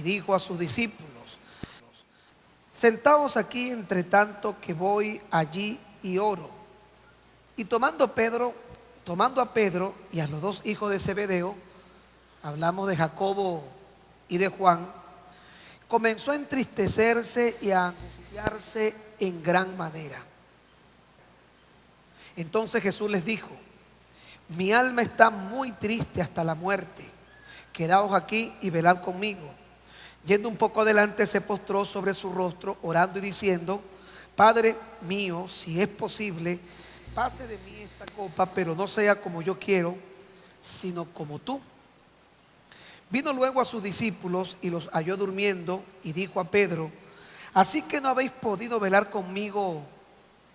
dijo a sus discípulos: sentaos aquí entre tanto que voy allí y oro. Y tomando a Pedro y a los dos hijos de Zebedeo, hablamos de Jacobo y de Juan, comenzó a entristecerse y a angustiarse en gran manera. Entonces Jesús les dijo: mi alma está muy triste hasta la muerte. Quedaos aquí y velad conmigo. Yendo un poco adelante, se postró sobre su rostro, orando y diciendo: Padre mío, si es posible, pase de mí esta copa, pero no sea como yo quiero, sino como tú. Vino luego a sus discípulos y los halló durmiendo, y dijo a Pedro: ¿así que no habéis podido velar conmigo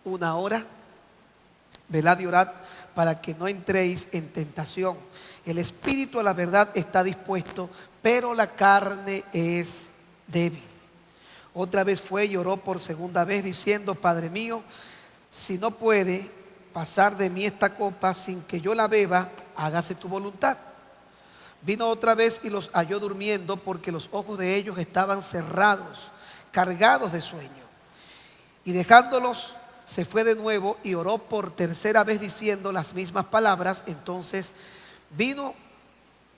una hora? Velad y orad para que no entréis en tentación. El espíritu a la verdad está dispuesto, pero la carne es débil. Otra vez fue y oró por segunda vez diciendo: Padre mío, si no puede pasar de mí esta copa sin que yo la beba, hágase tu voluntad. Vino otra vez y los halló durmiendo, porque los ojos de ellos estaban cerrados, cargados de sueño. Y dejándolos, se fue de nuevo y oró por tercera vez diciendo las mismas palabras. Entonces vino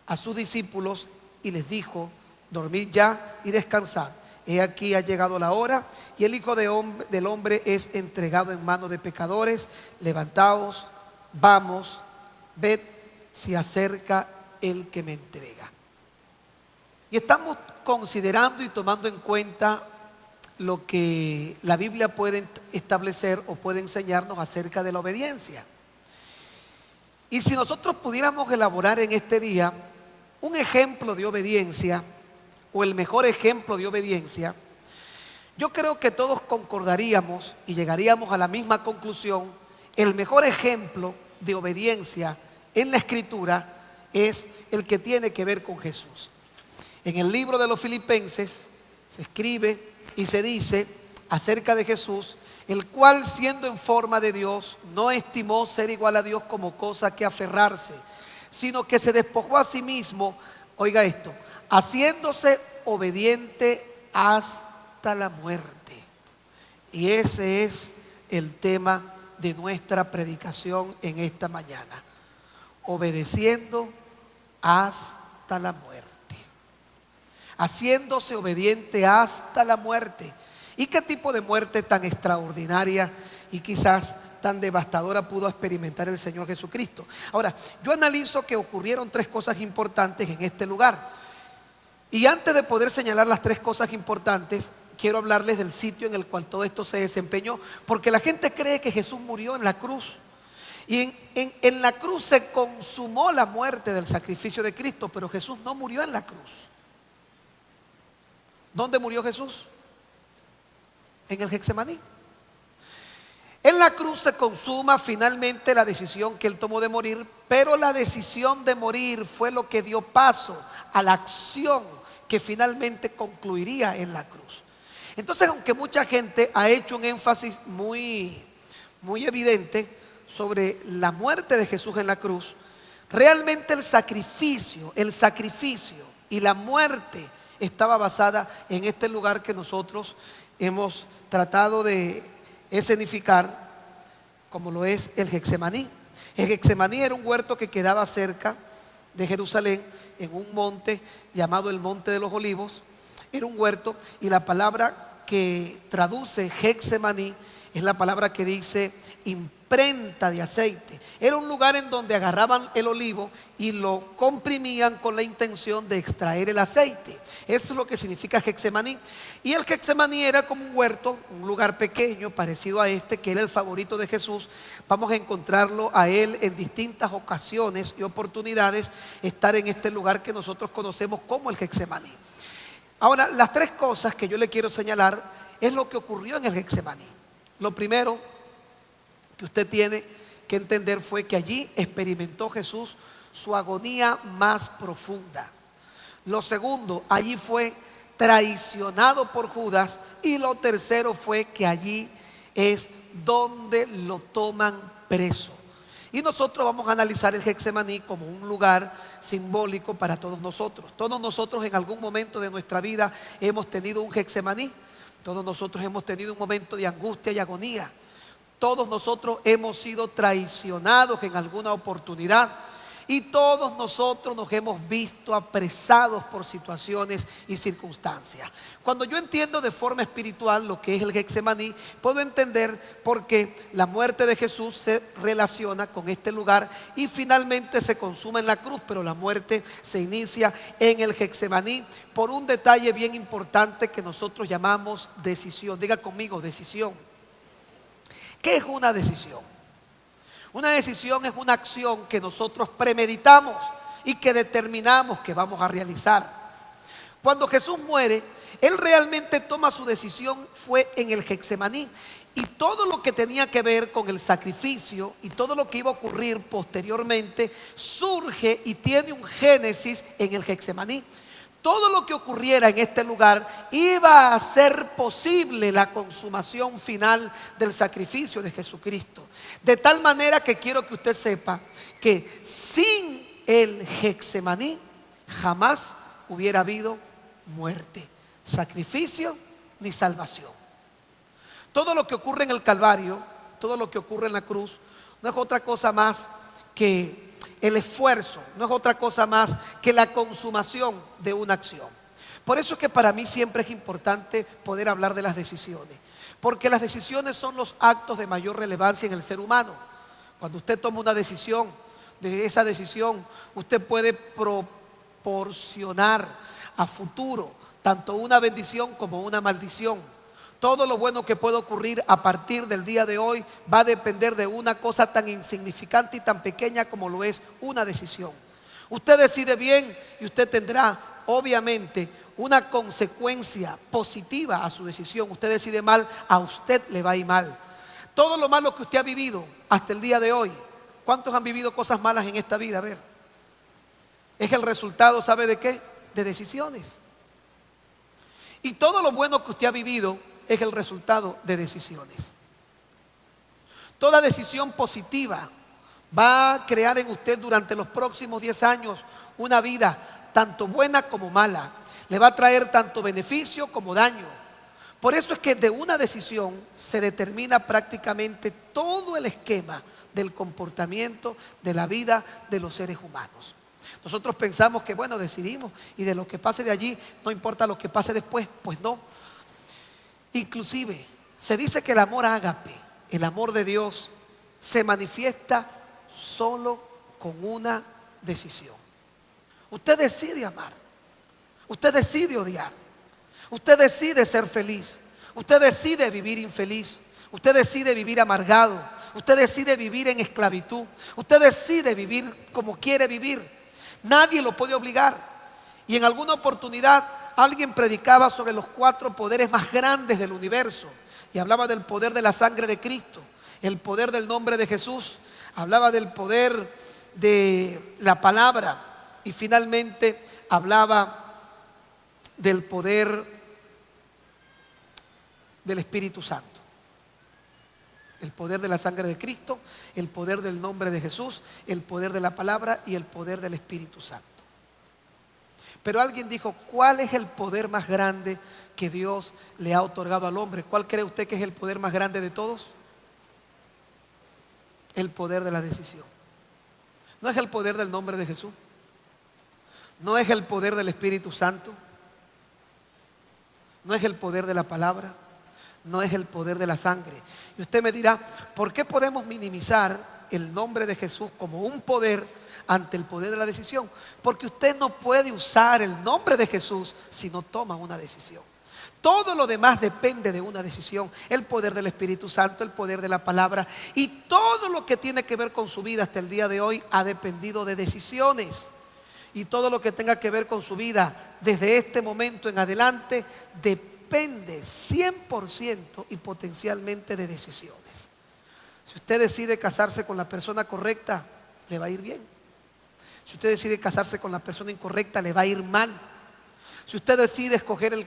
a sus discípulos y les dijo: dormid ya y descansad. He aquí ha llegado la hora y el Hijo del Hombre es entregado en manos de pecadores. Levantaos, vamos, ved, se acerca el que me entrega. Y estamos considerando y tomando en cuenta lo que la Biblia puede establecer o puede enseñarnos acerca de la obediencia. Y si nosotros pudiéramos elaborar en este día un ejemplo de obediencia, o el mejor ejemplo de obediencia, yo creo que todos concordaríamos y llegaríamos a la misma conclusión: el mejor ejemplo de obediencia en la Escritura es el que tiene que ver con Jesús. En el libro de los Filipenses se escribe y se dice acerca de Jesús: el cual, siendo en forma de Dios, no estimó ser igual a Dios como cosa que aferrarse, sino que se despojó a sí mismo, oiga esto, haciéndose obediente hasta la muerte. Y ese es el tema de nuestra predicación en esta mañana: obedeciendo hasta la muerte. Haciéndose obediente hasta la muerte. ¿Y qué tipo de muerte tan extraordinaria y quizás tan devastadora pudo experimentar el Señor Jesucristo? Ahora, yo analizo que ocurrieron tres cosas importantes en este lugar. Y antes de poder señalar las tres cosas importantes, quiero hablarles del sitio en el cual todo esto se desempeñó, porque la gente cree que Jesús murió en la cruz. Y en la cruz se consumó la muerte del sacrificio de Cristo, pero Jesús no murió en la cruz. ¿Dónde murió Jesús? En el Getsemaní. En la cruz se consuma finalmente la decisión que Él tomó de morir, pero la decisión de morir fue lo que dio paso a la acción que finalmente concluiría en la cruz. Entonces, aunque mucha gente ha hecho un énfasis muy evidente sobre la muerte de Jesús en la cruz, realmente el sacrificio y la muerte estaba basada en este lugar que nosotros hemos tratado de escenificar, como lo es el Getsemaní. El Getsemaní era un huerto que quedaba cerca de Jerusalén, en un monte llamado el Monte de los Olivos. Era un huerto, y la palabra que traduce Getsemaní es la palabra que dice imprenta de aceite. Era un lugar en donde agarraban el olivo y lo comprimían con la intención de extraer el aceite. Eso es lo que significa Getsemaní. Y el Getsemaní era como un huerto, un lugar pequeño parecido a este, que era el favorito de Jesús. Vamos a encontrarlo a Él en distintas ocasiones y oportunidades, estar en este lugar que nosotros conocemos como el Getsemaní. Ahora, las tres cosas que yo le quiero señalar es lo que ocurrió en el Getsemaní. Lo primero que usted tiene que entender fue que allí experimentó Jesús su agonía más profunda. Lo segundo, allí fue traicionado por Judas. Y lo tercero fue que allí es donde lo toman preso. Y nosotros vamos a analizar el Getsemaní como un lugar simbólico para todos nosotros. Todos nosotros en algún momento de nuestra vida hemos tenido un Getsemaní. Todos nosotros hemos tenido un momento de angustia y agonía. Todos nosotros hemos sido traicionados en alguna oportunidad. Y todos nosotros nos hemos visto apresados por situaciones y circunstancias. Cuando yo entiendo de forma espiritual lo que es el Getsemaní, puedo entender por qué la muerte de Jesús se relaciona con este lugar y finalmente se consuma en la cruz, pero la muerte se inicia en el Getsemaní por un detalle bien importante que nosotros llamamos decisión. Diga conmigo, decisión. ¿Qué es una decisión? Una decisión es una acción que nosotros premeditamos y que determinamos que vamos a realizar. Cuando Jesús muere, Él realmente toma su decisión fue en el Getsemaní. Y todo lo que tenía que ver con el sacrificio y todo lo que iba a ocurrir posteriormente surge y tiene un génesis en el Getsemaní. Todo lo que ocurriera en este lugar iba a hacer posible la consumación final del sacrificio de Jesucristo. De tal manera que quiero que usted sepa que sin el Getsemaní jamás hubiera habido muerte, sacrificio ni salvación. Todo lo que ocurre en el Calvario, todo lo que ocurre en la cruz, no es otra cosa más que el esfuerzo, no es otra cosa más que la consumación de una acción. Por eso es que para mí siempre es importante poder hablar de las decisiones, porque las decisiones son los actos de mayor relevancia en el ser humano. Cuando usted toma una decisión, de esa decisión usted puede proporcionar a futuro tanto una bendición como una maldición. Todo lo bueno que puede ocurrir a partir del día de hoy va a depender de una cosa tan insignificante y tan pequeña como lo es una decisión. Usted decide bien y usted tendrá obviamente una consecuencia positiva a su decisión. Usted decide mal, a usted le va a ir mal. Todo lo malo que usted ha vivido hasta el día de hoy, ¿cuántos han vivido cosas malas en esta vida? A ver, es el resultado, ¿sabe de qué? De decisiones. Y todo lo bueno que usted ha vivido es el resultado de decisiones. Toda decisión positiva va a crear en usted durante los próximos 10 años una vida tanto buena como mala. Le va a traer tanto beneficio como daño. Por eso es que de una decisión se determina prácticamente todo el esquema del comportamiento de la vida de los seres humanos. Nosotros pensamos que bueno, decidimos y de lo que pase de allí no importa lo que pase después. Pues no. Inclusive se dice que el amor ágape, el amor de Dios, se manifiesta solo con una decisión. Usted decide amar, usted decide odiar, usted decide ser feliz, usted decide vivir infeliz, usted decide vivir amargado, usted decide vivir en esclavitud, usted decide vivir como quiere vivir. Nadie lo puede obligar. Y en alguna oportunidad alguien predicaba sobre los 4 poderes más grandes del universo y hablaba del poder de la sangre de Cristo, el poder del nombre de Jesús, hablaba del poder de la palabra y finalmente hablaba del poder del Espíritu Santo. El poder de la sangre de Cristo, el poder del nombre de Jesús, el poder de la palabra y el poder del Espíritu Santo. Pero alguien dijo, ¿cuál es el poder más grande que Dios le ha otorgado al hombre? ¿Cuál cree usted que es el poder más grande de todos? El poder de la decisión. ¿No es el poder del nombre de Jesús? ¿No es el poder del Espíritu Santo? ¿No es el poder de la palabra? ¿No es el poder de la sangre? Y usted me dirá, ¿por qué podemos minimizar el nombre de Jesús como un poder ante el poder de la decisión? Porque usted no puede usar el nombre de Jesús si no toma una decisión. Todo lo demás depende de una decisión. El poder del Espíritu Santo, el poder de la palabra y todo lo que tiene que ver con su vida hasta el día de hoy ha dependido de decisiones. Y todo lo que tenga que ver con su vida desde este momento en adelante depende 100% y potencialmente de decisiones. Si usted decide casarse con la persona correcta, le va a ir bien. Si usted decide casarse con la persona incorrecta, le va a ir mal. Si usted decide escoger el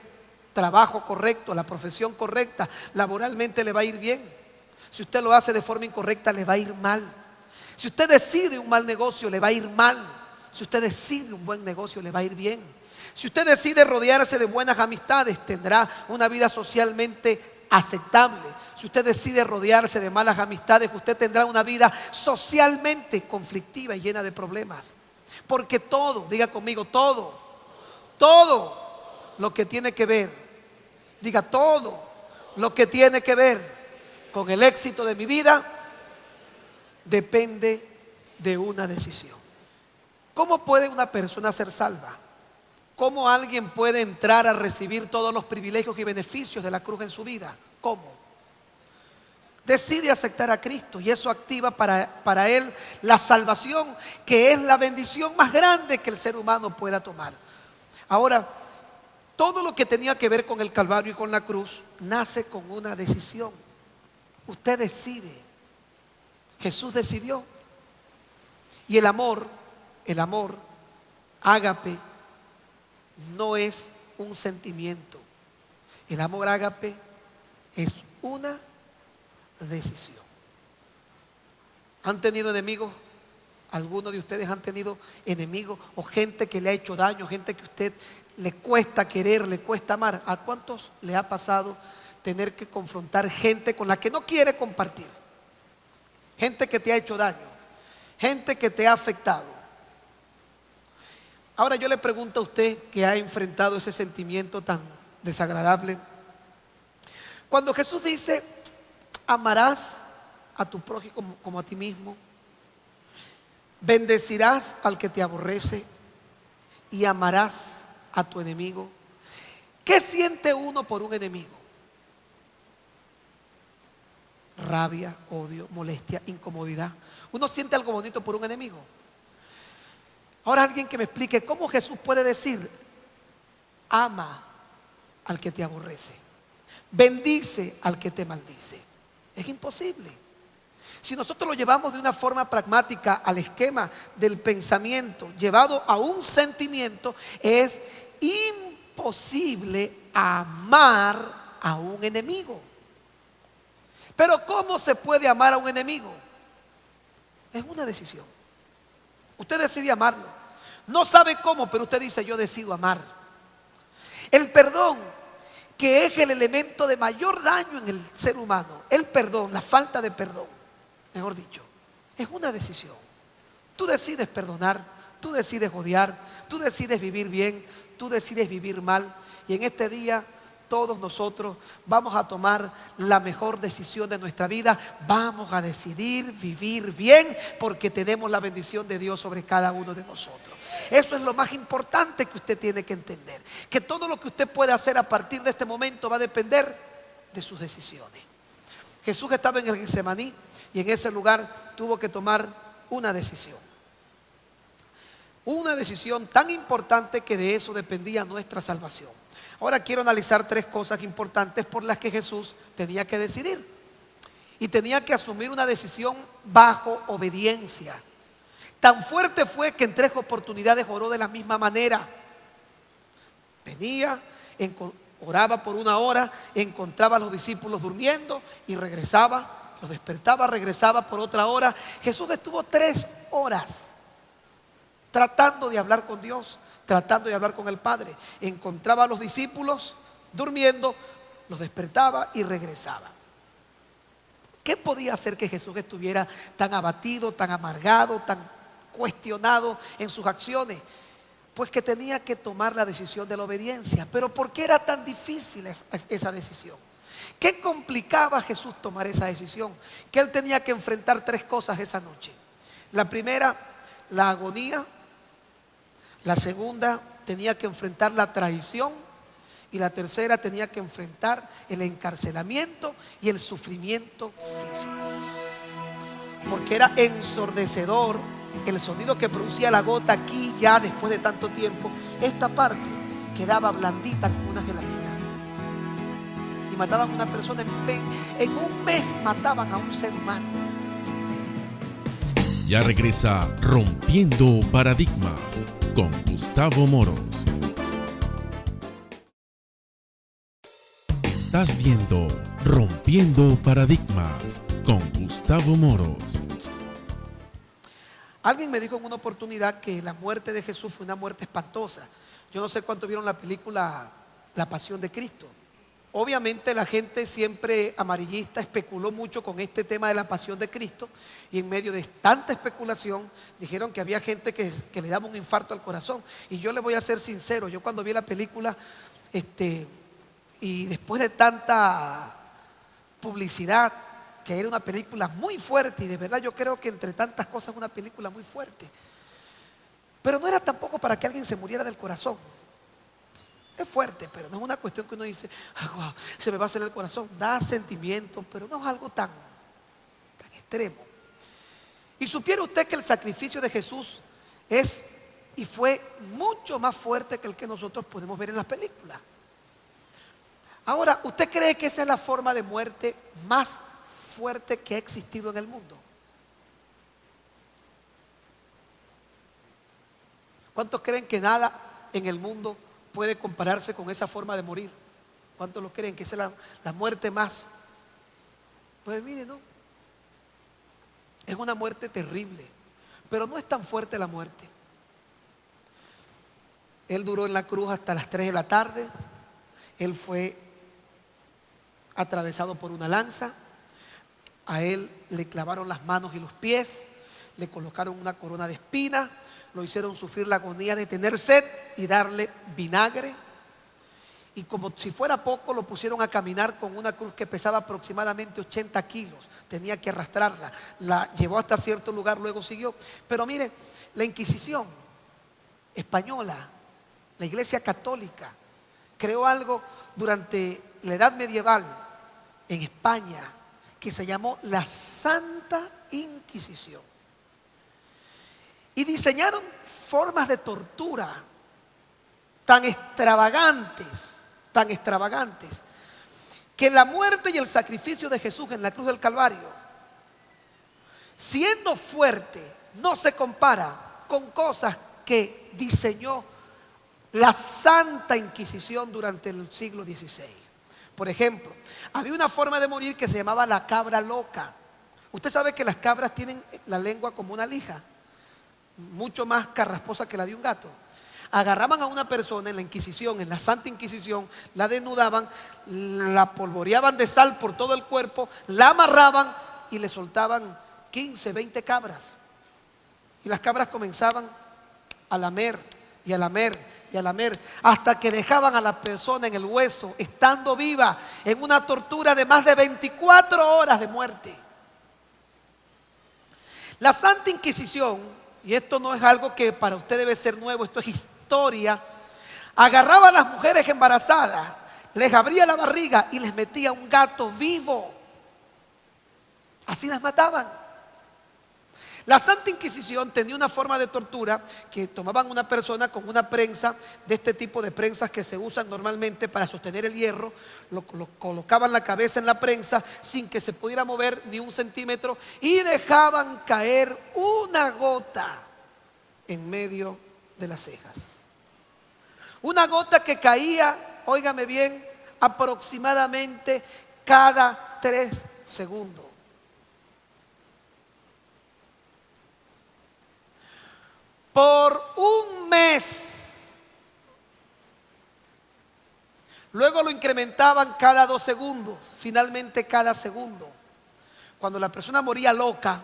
trabajo correcto, la profesión correcta, laboralmente le va a ir bien. Si usted lo hace de forma incorrecta, le va a ir mal. Si usted decide un mal negocio, le va a ir mal. Si usted decide un buen negocio, le va a ir bien. Si usted decide rodearse de buenas amistades, tendrá una vida socialmente aceptable. Si usted decide rodearse de malas amistades, usted tendrá una vida socialmente conflictiva y llena de problemas. Porque todo, diga conmigo, todo lo que tiene que ver, diga todo lo que tiene que ver con el éxito de mi vida, depende de una decisión. ¿Cómo puede una persona ser salva? ¿Cómo alguien puede entrar a recibir todos los privilegios y beneficios de la cruz en su vida? ¿Cómo? Decide aceptar a Cristo y eso activa para él la salvación, que es la bendición más grande que el ser humano pueda tomar. Ahora, todo lo que tenía que ver con el Calvario y con la cruz nace con una decisión. Usted decide. Jesús decidió. Y el amor, ágape, no es un sentimiento. El amor ágape es una decisión. ¿Han tenido enemigos? ¿Algunos de ustedes han tenido enemigos o gente que le ha hecho daño, gente que a usted le cuesta querer, le cuesta amar? ¿A cuántos le ha pasado tener que confrontar gente con la que no quiere compartir? Gente que te ha hecho daño, gente que te ha afectado. Ahora yo le pregunto a usted que ha enfrentado ese sentimiento tan desagradable. Cuando Jesús dice, amarás a tu prójimo como a ti mismo, bendecirás al que te aborrece y amarás a tu enemigo. ¿Qué siente uno por un enemigo? Rabia, odio, molestia, incomodidad. Uno siente algo bonito por un enemigo. Ahora alguien que me explique cómo Jesús puede decir, ama al que te aborrece, bendice al que te maldice. Es imposible. Si nosotros lo llevamos de una forma pragmática al esquema del pensamiento, llevado a un sentimiento, es imposible amar a un enemigo. Pero ¿cómo se puede amar a un enemigo? Es una decisión. Usted decide amarlo. No sabe cómo, pero usted dice, yo decido amar. El perdón, que es el elemento de mayor daño en el ser humano, el perdón, la falta de perdón, mejor dicho, es una decisión. Tú decides perdonar, tú decides odiar, tú decides vivir bien, tú decides vivir mal. Y en este día todos nosotros vamos a tomar la mejor decisión de nuestra vida. Vamos a decidir vivir bien porque tenemos la bendición de Dios sobre cada uno de nosotros. Eso es lo más importante que usted tiene que entender, que todo lo que usted puede hacer a partir de este momento va a depender de sus decisiones. Jesús estaba en el Getsemaní y en ese lugar tuvo que tomar una decisión. Una decisión tan importante que de eso dependía nuestra salvación. Ahora quiero analizar tres cosas importantes por las que Jesús tenía que decidir. Y tenía que asumir una decisión bajo obediencia. Tan fuerte fue que en 3 oportunidades oró de la misma manera. Venía, oraba por 1 hora, encontraba a los discípulos durmiendo y regresaba, los despertaba, regresaba por otra hora. Jesús estuvo 3 horas tratando de hablar con Dios, tratando de hablar con el Padre. Encontraba a los discípulos durmiendo, los despertaba y regresaba. ¿Qué podía hacer que Jesús estuviera tan abatido, tan amargado, tan cuestionado en sus acciones? Pues que tenía que tomar la decisión de la obediencia. Pero ¿por qué era tan difícil esa decisión? ¿Qué complicaba a Jesús tomar esa decisión? Que él tenía que enfrentar 3 cosas esa noche. La primera, la agonía. La segunda, tenía que enfrentar la traición. Y la tercera, tenía que enfrentar el encarcelamiento y el sufrimiento físico. Porque era ensordecedor el sonido que producía la gota aquí ya después de tanto tiempo. Esta parte quedaba blandita como una gelatina. Y mataban a una persona en un mes mataban a un ser humano. Ya regresa Rompiendo Paradigmas con Gustavo Moros. Estás viendo Rompiendo Paradigmas con Gustavo Moros. Alguien me dijo en una oportunidad que la muerte de Jesús fue una muerte espantosa. Yo no sé cuántos vieron la película La Pasión de Cristo. Obviamente la gente siempre amarillista especuló mucho con este tema de la pasión de Cristo, y en medio de tanta especulación dijeron que había gente que le daba un infarto al corazón. Y yo le voy a ser sincero, yo cuando vi la película y después de tanta publicidad, que era una película muy fuerte, y de verdad yo creo que entre tantas cosas es una película muy fuerte, pero no era tampoco para que alguien se muriera del corazón. Es fuerte, pero no es una cuestión que uno dice, wow, se me va a hacer el corazón. Da sentimiento, pero no es algo tan extremo. Y supiera usted que el sacrificio de Jesús es y fue mucho más fuerte que el que nosotros podemos ver en las películas. Ahora, ¿usted cree que esa es la forma de muerte más fuerte que ha existido en el mundo? ¿Cuántos creen que nada en el mundo puede compararse con esa forma de morir? ¿Cuántos lo creen que esa es la muerte más? Pues mire, no. Es una muerte terrible, pero no es tan fuerte la muerte. Él duró en la cruz hasta las 3 de la tarde. Él fue atravesado por una lanza. A él le clavaron las manos y los pies, le colocaron una corona de espinas, lo hicieron sufrir la agonía de tener sed y darle vinagre. Y como si fuera poco, lo pusieron a caminar con una cruz que pesaba aproximadamente 80 kilos. Tenía que arrastrarla. La llevó hasta cierto lugar, luego siguió. Pero mire, la Inquisición española, la Iglesia Católica, creó algo durante la Edad Medieval en España que se llamó la Santa Inquisición. Y diseñaron formas de tortura tan extravagantes, que la muerte y el sacrificio de Jesús en la cruz del Calvario, siendo fuerte, no se compara con cosas que diseñó la Santa Inquisición durante el siglo XVI. Por ejemplo, había una forma de morir que se llamaba la cabra loca. Usted sabe que las cabras tienen la lengua como una lija, mucho más carrasposa que la de un gato. Agarraban a una persona en la Inquisición, en la Santa Inquisición, la desnudaban, la polvoreaban de sal por todo el cuerpo, la amarraban y le soltaban 15, 20 cabras. Y las cabras comenzaban a lamer y a lamer y a lamer hasta que dejaban a la persona en el hueso, estando viva, en una tortura de más de 24 horas de muerte. La Santa Inquisición, y esto no es algo que para usted debe ser nuevo, esto es historia, agarraba a las mujeres embarazadas, les abría la barriga y les metía un gato vivo. Así las mataban. La Santa Inquisición tenía una forma de tortura que tomaban una persona con una prensa, de este tipo de prensas que se usan normalmente para sostener el hierro, lo colocaban la cabeza en la prensa sin que se pudiera mover ni un centímetro y dejaban caer una gota en medio de las cejas. Una gota que caía, óigame bien, aproximadamente cada 3 segundos. Por un mes. Luego lo incrementaban cada 2 segundos, finalmente cada segundo. Cuando la persona moría loca,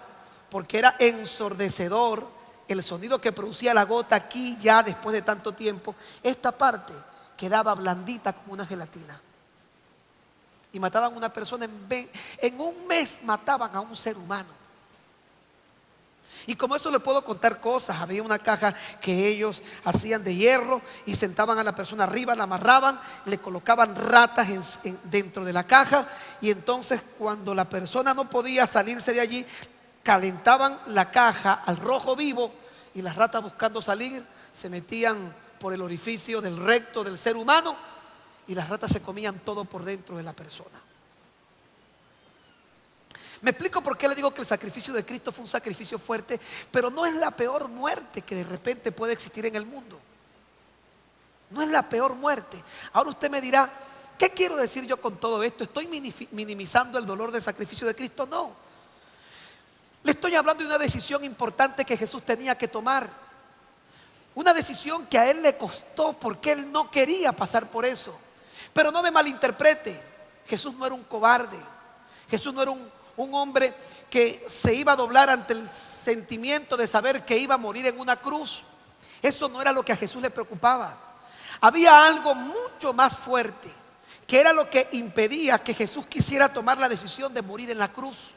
porque era ensordecedor el sonido que producía la gota aquí ya después de tanto tiempo, esta parte quedaba blandita como una gelatina. Y mataban a una persona en un mes mataban a un ser humano. Y como eso le puedo contar cosas. Había una caja que ellos hacían de hierro y sentaban a la persona arriba, la amarraban, le colocaban ratas dentro de la caja, y entonces cuando la persona no podía salirse de allí, calentaban la caja al rojo vivo y las ratas, buscando salir, se metían por el orificio del recto del ser humano y las ratas se comían todo por dentro de la persona. Me explico por qué le digo que el sacrificio de Cristo fue un sacrificio fuerte, pero no es la peor muerte que de repente puede existir en el mundo. No es la peor muerte. Ahora usted me dirá, ¿qué quiero decir yo con todo esto? ¿Estoy minimizando el dolor del sacrificio de Cristo? No. Le estoy hablando de una decisión importante que Jesús tenía que tomar. Una decisión que a Él le costó porque Él no quería pasar por eso. Pero no me malinterprete, Jesús no era un cobarde. Jesús no era un hombre que se iba a doblar ante el sentimiento de saber que iba a morir en una cruz. Eso no era lo que a Jesús le preocupaba. Había algo mucho más fuerte, que era lo que impedía que Jesús quisiera tomar la decisión de morir en la cruz.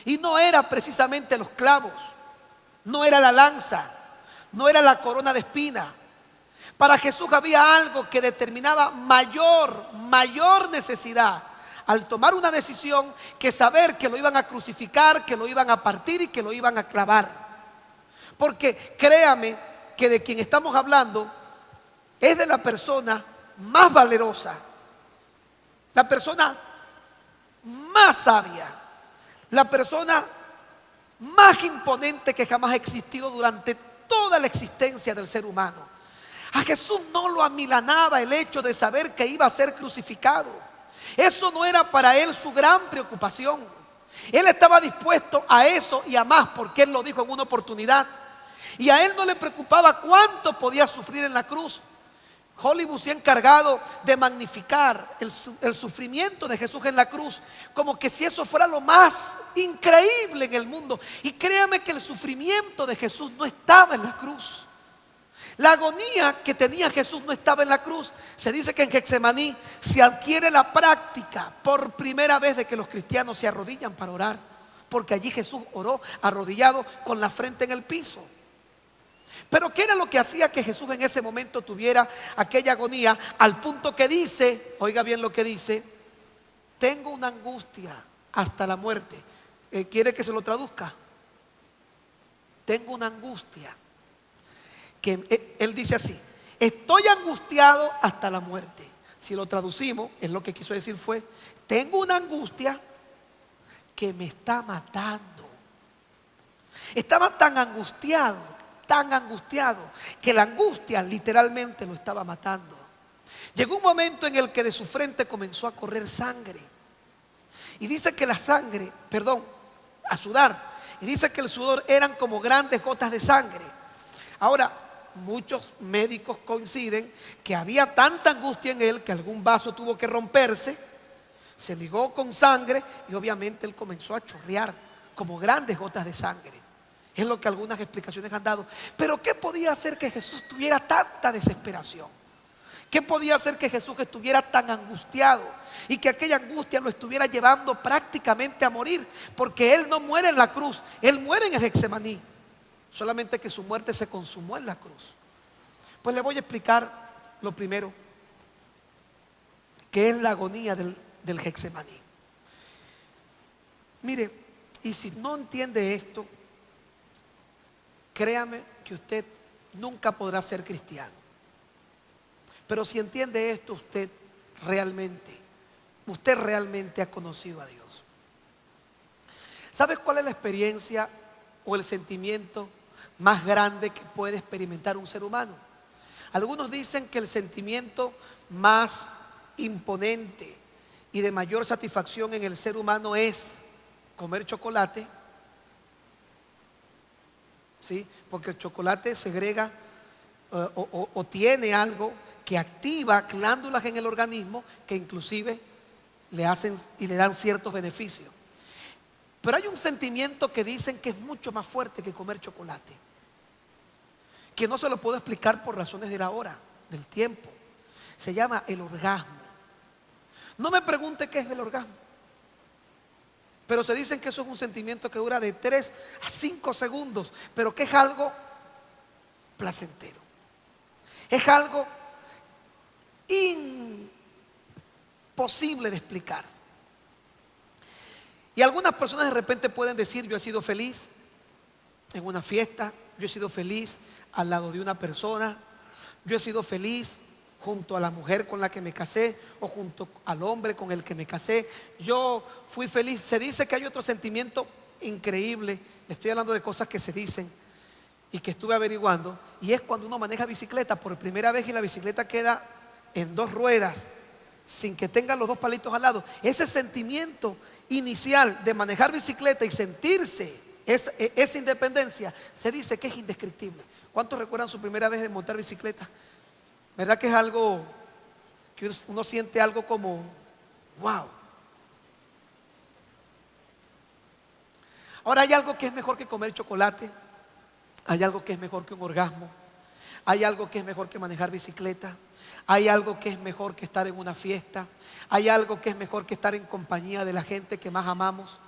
Y no era precisamente los clavos, no era la lanza, no era la corona de espina. Para Jesús había algo que determinaba mayor necesidad al tomar una decisión, que saber que lo iban a crucificar, que lo iban a partir y que lo iban a clavar. Porque créame que de quien estamos hablando es de la persona más valerosa, la persona más sabia, la persona más imponente que jamás ha existido durante toda la existencia del ser humano. A Jesús no lo amilanaba el hecho de saber que iba a ser crucificado. Eso no era para Él su gran preocupación. Él estaba dispuesto a eso y a más, porque Él lo dijo en una oportunidad. Y a Él no le preocupaba cuánto podía sufrir en la cruz. Hollywood se ha encargado de magnificar el sufrimiento de Jesús en la cruz, como que si eso fuera lo más increíble en el mundo. Y créame que el sufrimiento de Jesús no estaba en la cruz. La agonía que tenía Jesús no estaba en la cruz. Se dice que en Getsemaní se adquiere la práctica por primera vez de que los cristianos se arrodillan para orar, porque allí Jesús oró arrodillado con la frente en el piso. Pero ¿qué era lo que hacía que Jesús en ese momento tuviera aquella agonía? Al punto que dice, oiga bien lo que dice: tengo una angustia hasta la muerte. ¿Quiere que se lo traduzca? Tengo una angustia. Que él dice así: estoy angustiado hasta la muerte. Si lo traducimos, es lo que quiso decir fue: tengo una angustia que me está matando. Estaba tan angustiado, que la angustia literalmente lo estaba matando. Llegó un momento en el que de su frente comenzó a correr sangre. Y dice que la sangre, a sudar. Y dice que el sudor eran como grandes gotas de sangre. Ahora, muchos médicos coinciden que había tanta angustia en él que algún vaso tuvo que romperse, se ligó con sangre y obviamente él comenzó a chorrear como grandes gotas de sangre. Es lo que algunas explicaciones han dado. Pero ¿qué podía hacer que Jesús tuviera tanta desesperación? ¿Qué podía hacer que Jesús estuviera tan angustiado y que aquella angustia lo estuviera llevando prácticamente a morir? Porque Él no muere en la cruz, Él muere en el Getsemaní. Solamente que su muerte se consumó en la cruz. Pues le voy a explicar lo primero, que es la agonía del Getsemaní. Mire, y si no entiende esto, créame que usted nunca podrá ser cristiano. Pero si entiende esto, usted realmente ha conocido a Dios. ¿Sabe cuál es la experiencia o el sentimiento más grande que puede experimentar un ser humano? Algunos dicen que el sentimiento más imponente y de mayor satisfacción en el ser humano es comer chocolate. ¿Sí? Porque el chocolate segrega o tiene algo que activa glándulas en el organismo que inclusive le hacen y le dan ciertos beneficios. Pero hay un sentimiento que dicen que es mucho más fuerte que comer chocolate, que no se lo puedo explicar por razones de la hora, del tiempo. Se llama el orgasmo. No me pregunte qué es el orgasmo, pero se dicen que eso es un sentimiento que dura de 3 a 5 segundos, pero que es algo placentero. Es algo imposible de explicar. Y algunas personas de repente pueden decir: yo he sido feliz en una fiesta, yo he sido feliz al lado de una persona, yo he sido feliz junto a la mujer con la que me casé o junto al hombre con el que me casé. Yo fui feliz. Se dice que hay otro sentimiento increíble. Le estoy hablando de cosas que se dicen y que estuve averiguando, y es cuando uno maneja bicicleta por primera vez y la bicicleta queda en 2 ruedas sin que tenga los 2 palitos al lado. Ese sentimiento inicial de manejar bicicleta y sentirse esa independencia se dice que es indescriptible. ¿Cuántos recuerdan su primera vez de montar bicicleta? ¿Verdad que es algo que uno siente algo como wow? Ahora, hay algo que es mejor que comer chocolate. Hay algo que es mejor que un orgasmo. Hay algo que es mejor que manejar bicicleta. Hay algo que es mejor que estar en una fiesta. Hay algo que es mejor que estar en compañía de la gente que más amamos.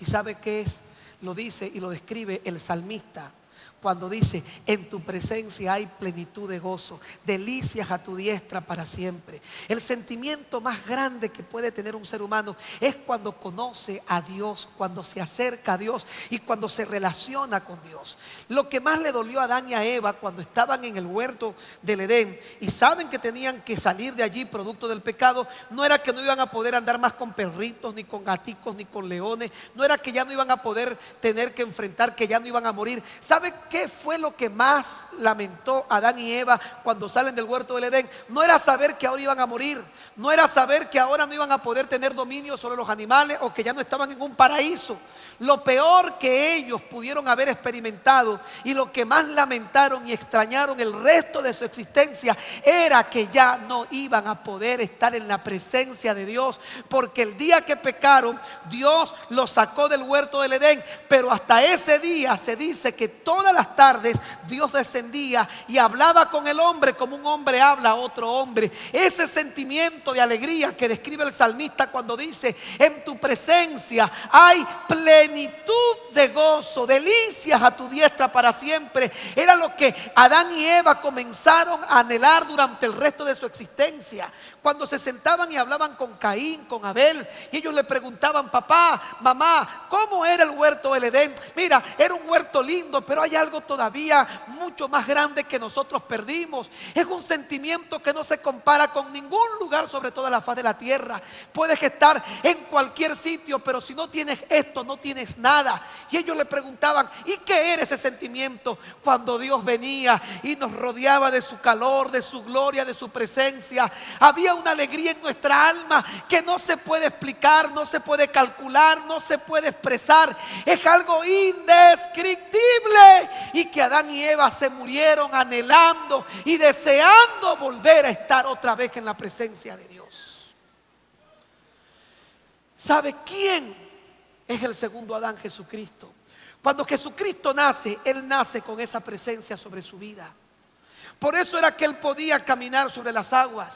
¿Y sabe qué es? Lo dice y lo describe el salmista cuando dice: en tu presencia hay plenitud de gozo, delicias a tu diestra para siempre. El sentimiento más grande que puede tener un ser humano es cuando conoce a Dios, cuando se acerca a Dios y cuando se relaciona con Dios. Lo que más le dolió a Adán y a Eva cuando estaban en el huerto del Edén y saben que tenían que salir de allí producto del pecado, no era que no iban a poder andar más con perritos, ni con gaticos, ni con leones. No era que ya no iban a poder tener que enfrentar, que ya no iban a morir. ¿Sabe qué fue lo que más lamentó Adán y Eva cuando salen del huerto del Edén? No era saber que ahora iban a morir, no era saber que ahora no iban a poder tener dominio sobre los animales o que ya no estaban en un paraíso. Lo peor que ellos pudieron haber experimentado y lo que más lamentaron y extrañaron el resto de su existencia era que ya no iban a poder estar en la presencia de Dios, porque el día que pecaron, Dios los sacó del huerto del Edén. Pero hasta ese día se dice que todas las tardes Dios descendía y hablaba con el hombre como un hombre habla a otro hombre. Ese sentimiento de alegría que describe el salmista cuando dice: en tu presencia hay plenitud de gozo, delicias a tu diestra para siempre, era lo que Adán y Eva comenzaron a anhelar durante el resto de su existencia. Cuando se sentaban y hablaban con Caín, con Abel, y ellos le preguntaban: papá, mamá, ¿cómo era el huerto del Edén? Mira, era un huerto lindo, pero hay algo todavía mucho más grande que nosotros perdimos. Es un sentimiento que no se compara con ningún lugar sobre toda la faz de la tierra. Puedes estar en cualquier sitio, pero si no tienes esto, no tienes nada. Y ellos le preguntaban: ¿y qué era ese sentimiento cuando Dios venía y nos rodeaba de su calor, de su gloria, de su presencia? Había una alegría en nuestra alma que no se puede explicar, no se puede calcular, no se puede expresar. Es algo indescriptible y que Adán y Eva se murieron anhelando y deseando volver a estar otra vez en la presencia de Dios. ¿Sabe quién es el segundo Adán? Jesucristo. Cuando Jesucristo nace, Él nace con esa presencia sobre su vida. Por eso era que Él podía caminar sobre las aguas,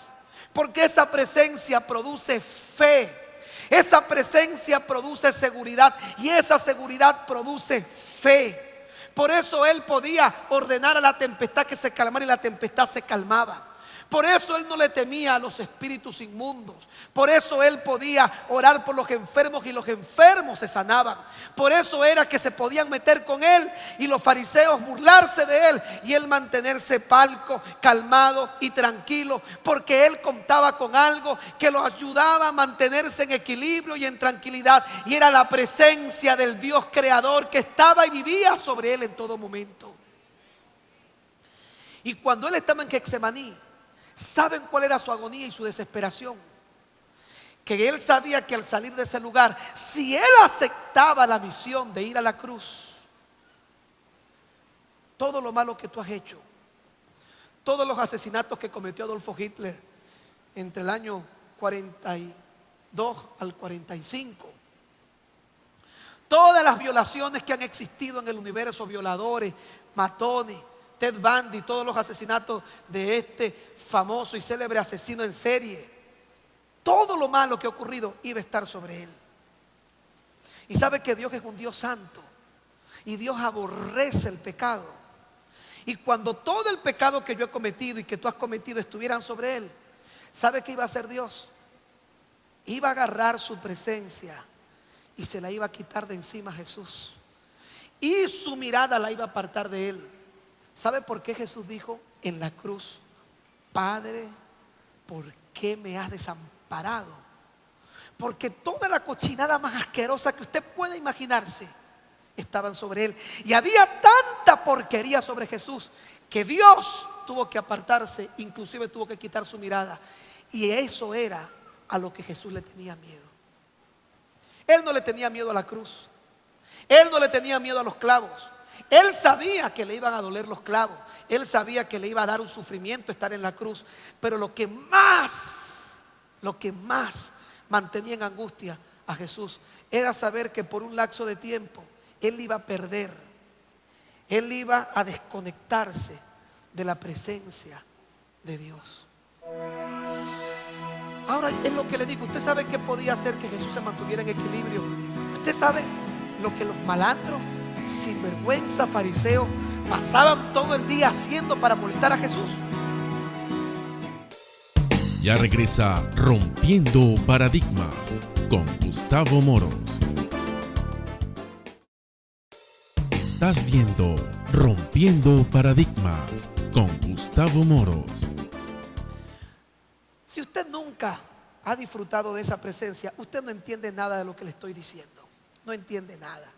porque esa presencia produce fe, esa presencia produce seguridad y esa seguridad produce fe. Por eso Él podía ordenar a la tempestad que se calmara y la tempestad se calmaba. Por eso Él no le temía a los espíritus inmundos. Por eso Él podía orar por los enfermos y los enfermos se sanaban. Por eso era que se podían meter con Él y los fariseos burlarse de Él y Él mantenerse palco, calmado y tranquilo, porque Él contaba con algo que los ayudaba a mantenerse en equilibrio y en tranquilidad, y era la presencia del Dios creador que estaba y vivía sobre Él en todo momento. Y cuando Él estaba en Getsemaní, ¿saben cuál era su agonía y su desesperación? Que Él sabía que al salir de ese lugar, si Él aceptaba la misión de ir a la cruz, todo lo malo que tú has hecho, todos los asesinatos que cometió Adolfo Hitler entre el año 42 al 45, todas las violaciones que han existido en el universo, violadores, matones, Ted Bundy, todos los asesinatos de este famoso y célebre asesino en serie, todo lo malo que ha ocurrido iba a estar sobre Él. Y sabe que Dios es un Dios santo y Dios aborrece el pecado. Y cuando todo el pecado que yo he cometido y que tú has cometido estuvieran sobre Él, ¿sabe qué iba a hacer Dios? Iba a agarrar su presencia y se la iba a quitar de encima a Jesús, y su mirada la iba a apartar de Él. ¿Sabe por qué Jesús dijo en la cruz: Padre, ¿por qué me has desamparado? Porque toda la cochinada más asquerosa que usted pueda imaginarse estaban sobre Él. Y había tanta porquería sobre Jesús que Dios tuvo que apartarse, inclusive tuvo que quitar su mirada. Y eso era a lo que Jesús le tenía miedo. Él no le tenía miedo a la cruz. Él no le tenía miedo a los clavos. Él sabía que le iban a doler los clavos. Él sabía que le iba a dar un sufrimiento estar en la cruz. Pero lo que más mantenía en angustia a Jesús era saber que por un lapso de tiempo Él iba a perder. Él iba a desconectarse de la presencia de Dios. Ahora es lo que le digo. ¿Usted sabe qué podía hacer que Jesús se mantuviera en equilibrio? ¿Usted sabe lo que los malandros, sinvergüenza, fariseos pasaban todo el día haciendo para molestar a Jesús? Ya regresa Rompiendo Paradigmas con Gustavo Moros. Estás viendo Rompiendo Paradigmas con Gustavo Moros. Si usted nunca ha disfrutado de esa presencia, usted no entiende nada de lo que le estoy diciendo. No entiende nada.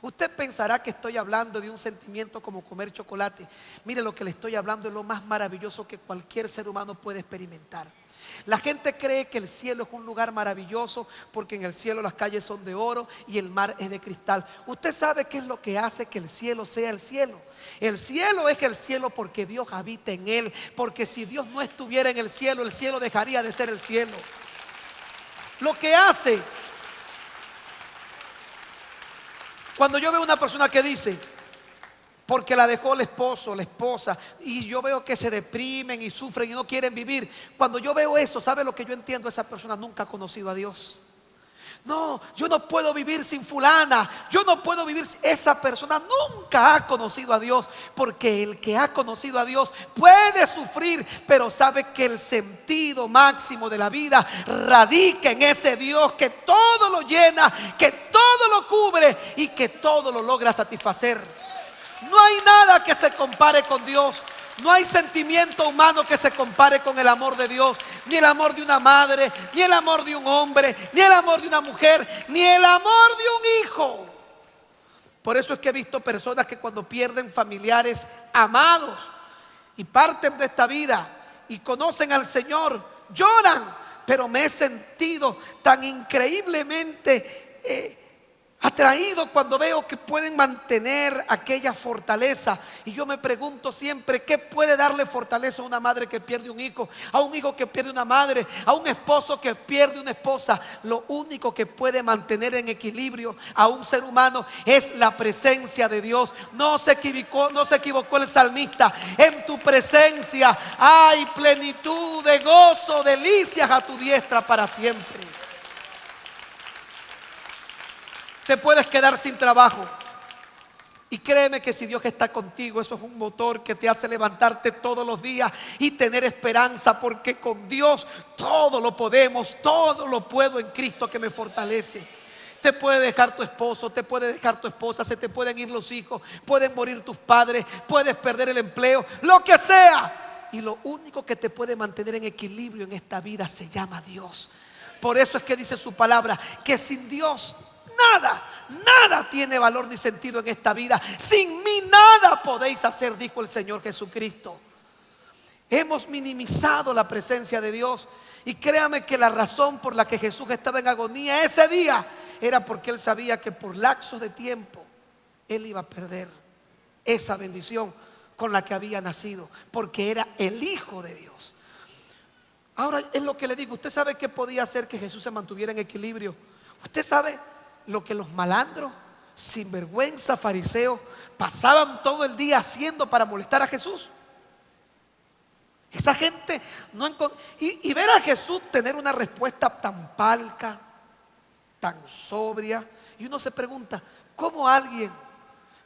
Usted pensará que estoy hablando de un sentimiento como comer chocolate. Mire, lo que le estoy hablando es lo más maravilloso que cualquier ser humano puede experimentar. La gente cree que el cielo es un lugar maravilloso porque en el cielo las calles son de oro y el mar es de cristal. Usted sabe qué es lo que hace que el cielo sea el cielo. El cielo es el cielo porque Dios habita en él. Porque si Dios no estuviera en el cielo dejaría de ser el cielo. Lo que hace, cuando yo veo una persona que dice, porque la dejó el esposo, la esposa, y yo veo que se deprimen y sufren y no quieren vivir. Cuando yo veo eso, ¿sabe lo que yo entiendo? Esa persona nunca ha conocido a Dios. No, yo no puedo vivir sin fulana. Yo no puedo vivir. Esa persona nunca ha conocido a Dios. Porque el que ha conocido a Dios puede sufrir, pero sabe que el sentido máximo de la vida radica en ese Dios que todo lo llena, que todo lo cubre y que todo lo logra satisfacer. No hay nada que se compare con Dios. No hay sentimiento humano que se compare con el amor de Dios. Ni el amor de una madre, ni el amor de un hombre, ni el amor de una mujer, ni el amor de un hijo. Por eso es que he visto personas que cuando pierden familiares amados y parten de esta vida y conocen al Señor, lloran. Pero me he sentido tan increíblemente atraído cuando veo que pueden mantener aquella fortaleza. Y yo me pregunto siempre, ¿qué puede darle fortaleza a una madre que pierde un hijo? A un hijo que pierde una madre, a un esposo que pierde una esposa. Lo único que puede mantener en equilibrio a un ser humano es la presencia de Dios. No se equivocó el salmista. En tu presencia hay plenitud de gozo, delicias a tu diestra para siempre. Te puedes quedar sin trabajo. Y créeme que si Dios está contigo, eso es un motor que te hace levantarte todos los días y tener esperanza, porque con Dios todo lo podemos, todo lo puedo en Cristo que me fortalece. Te puede dejar tu esposo, te puede dejar tu esposa, se te pueden ir los hijos, pueden morir tus padres, puedes perder el empleo, lo que sea. Y lo único que te puede mantener en equilibrio en esta vida se llama Dios. Por eso es que dice su palabra que sin Dios nada tiene valor ni sentido en esta vida. Sin mí nada podéis hacer, dijo el Señor Jesucristo. Hemos minimizado la presencia de Dios. Y créame que la razón por la que Jesús estaba en agonía ese día era porque Él sabía que por lapsos de tiempo Él iba a perder esa bendición con la que había nacido, porque era el Hijo de Dios. Ahora es lo que le digo. ¿Usted sabe qué podía hacer que Jesús se mantuviera en equilibrio? ¿Usted sabe lo que los malandros, sinvergüenza, fariseos pasaban todo el día haciendo para molestar a Jesús? Esa gente y ver a Jesús tener una respuesta tan palca, tan sobria, y uno se pregunta, ¿cómo alguien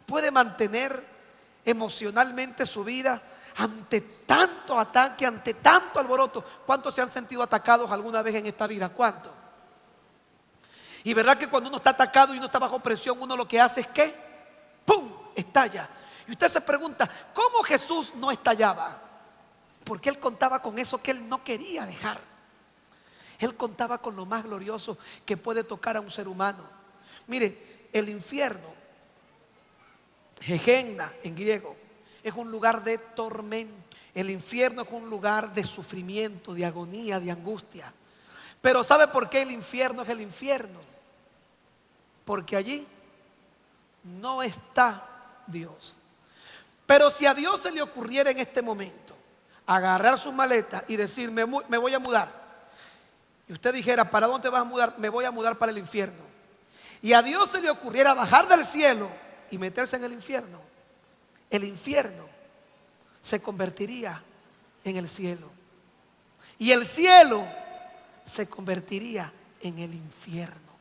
puede mantener emocionalmente su vida ante tanto ataque, ante tanto alboroto? ¿Cuántos se han sentido atacados alguna vez en esta vida? ¿Cuántos? Y verdad que cuando uno está atacado y uno está bajo presión, uno lo que hace es que ¡pum! Estalla. Y usted se pregunta, ¿cómo Jesús no estallaba? Porque Él contaba con eso que Él no quería dejar. Él contaba con lo más glorioso que puede tocar a un ser humano. Mire, el infierno, Gehenna en griego, es un lugar de tormento. El infierno es un lugar de sufrimiento, de agonía, de angustia. Pero ¿sabe por qué el infierno es el infierno? Porque allí no está Dios. Pero si a Dios se le ocurriera en este momento agarrar sus maletas y decir, me voy a mudar, y usted dijera, ¿para dónde vas a mudar? Me voy a mudar para el infierno. Y a Dios se le ocurriera bajar del cielo y meterse en el infierno se convertiría en el cielo. Y el cielo se convertiría en el infierno.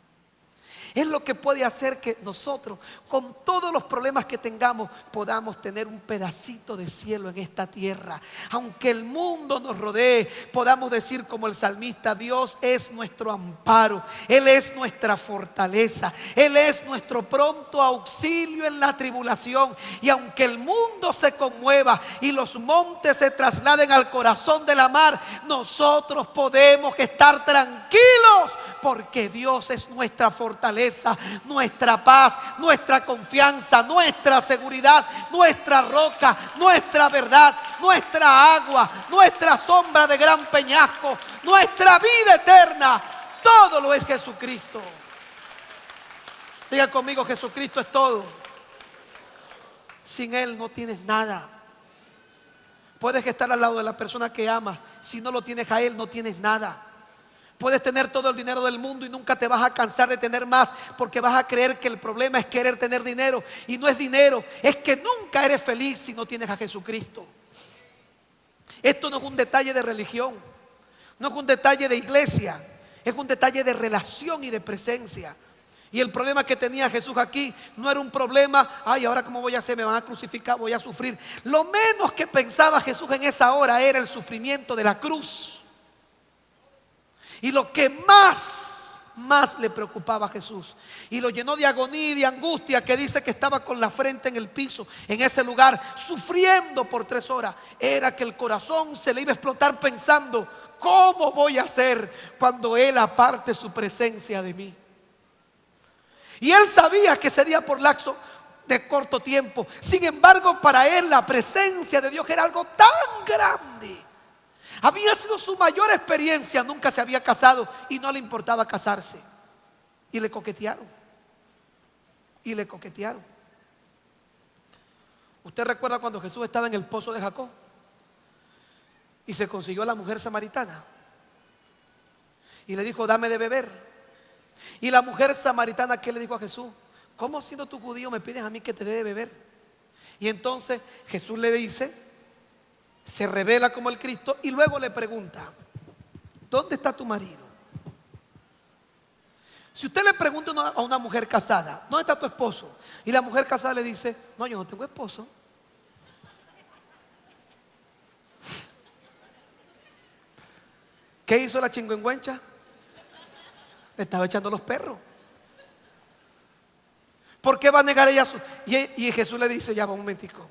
Es lo que puede hacer que nosotros, con todos los problemas que tengamos, podamos tener un pedacito de cielo en esta tierra. Aunque el mundo nos rodee, podamos decir como el salmista, Dios es nuestro amparo, Él es nuestra fortaleza, Él es nuestro pronto auxilio en la tribulación. Y aunque el mundo se conmueva y los montes se trasladen al corazón de la mar, nosotros podemos estar tranquilos, porque Dios es nuestra fortaleza, nuestra paz, nuestra confianza, nuestra seguridad, nuestra roca, nuestra verdad, nuestra agua, nuestra sombra de gran peñasco, nuestra vida eterna. Todo lo es Jesucristo. Diga conmigo, Jesucristo es todo. Sin Él no tienes nada. Puedes estar al lado de la persona que amas. Si no lo tienes a Él, no tienes nada. Puedes tener todo el dinero del mundo y nunca te vas a cansar de tener más, porque vas a creer que el problema es querer tener dinero. Y no es dinero, es que nunca eres feliz si no tienes a Jesucristo. Esto no es un detalle de religión, no es un detalle de iglesia, es un detalle de relación y de presencia. Y el problema que tenía Jesús aquí no era un problema, ay, ahora cómo voy a hacer, me van a crucificar, voy a sufrir. Lo menos que pensaba Jesús en esa hora era el sufrimiento de la cruz. Y lo que más le preocupaba a Jesús, y lo llenó de agonía y de angustia, que dice que estaba con la frente en el piso, en ese lugar, sufriendo por 3 horas, era que el corazón se le iba a explotar pensando, ¿cómo voy a hacer cuando Él aparte su presencia de mí? Y Él sabía que sería por lapso de corto tiempo. Sin embargo, para Él la presencia de Dios era algo tan grande. Había sido su mayor experiencia, nunca se había casado y no le importaba casarse. Y le coquetearon. ¿Usted recuerda cuando Jesús estaba en el pozo de Jacob y se consiguió a la mujer samaritana? Y le dijo, dame de beber. Y la mujer samaritana, ¿qué le dijo a Jesús? ¿Cómo siendo tú judío me pides a mí que te dé de beber? Y entonces Jesús le dice, se revela como el Cristo y luego le pregunta, ¿dónde está tu marido? Si usted le pregunta a una mujer casada, ¿dónde está tu esposo? Y la mujer casada le dice, no, yo no tengo esposo. ¿Qué hizo la chingüengüencha? Le estaba echando los perros. ¿Por qué va a negar ella y Jesús le dice, ya va un momentico,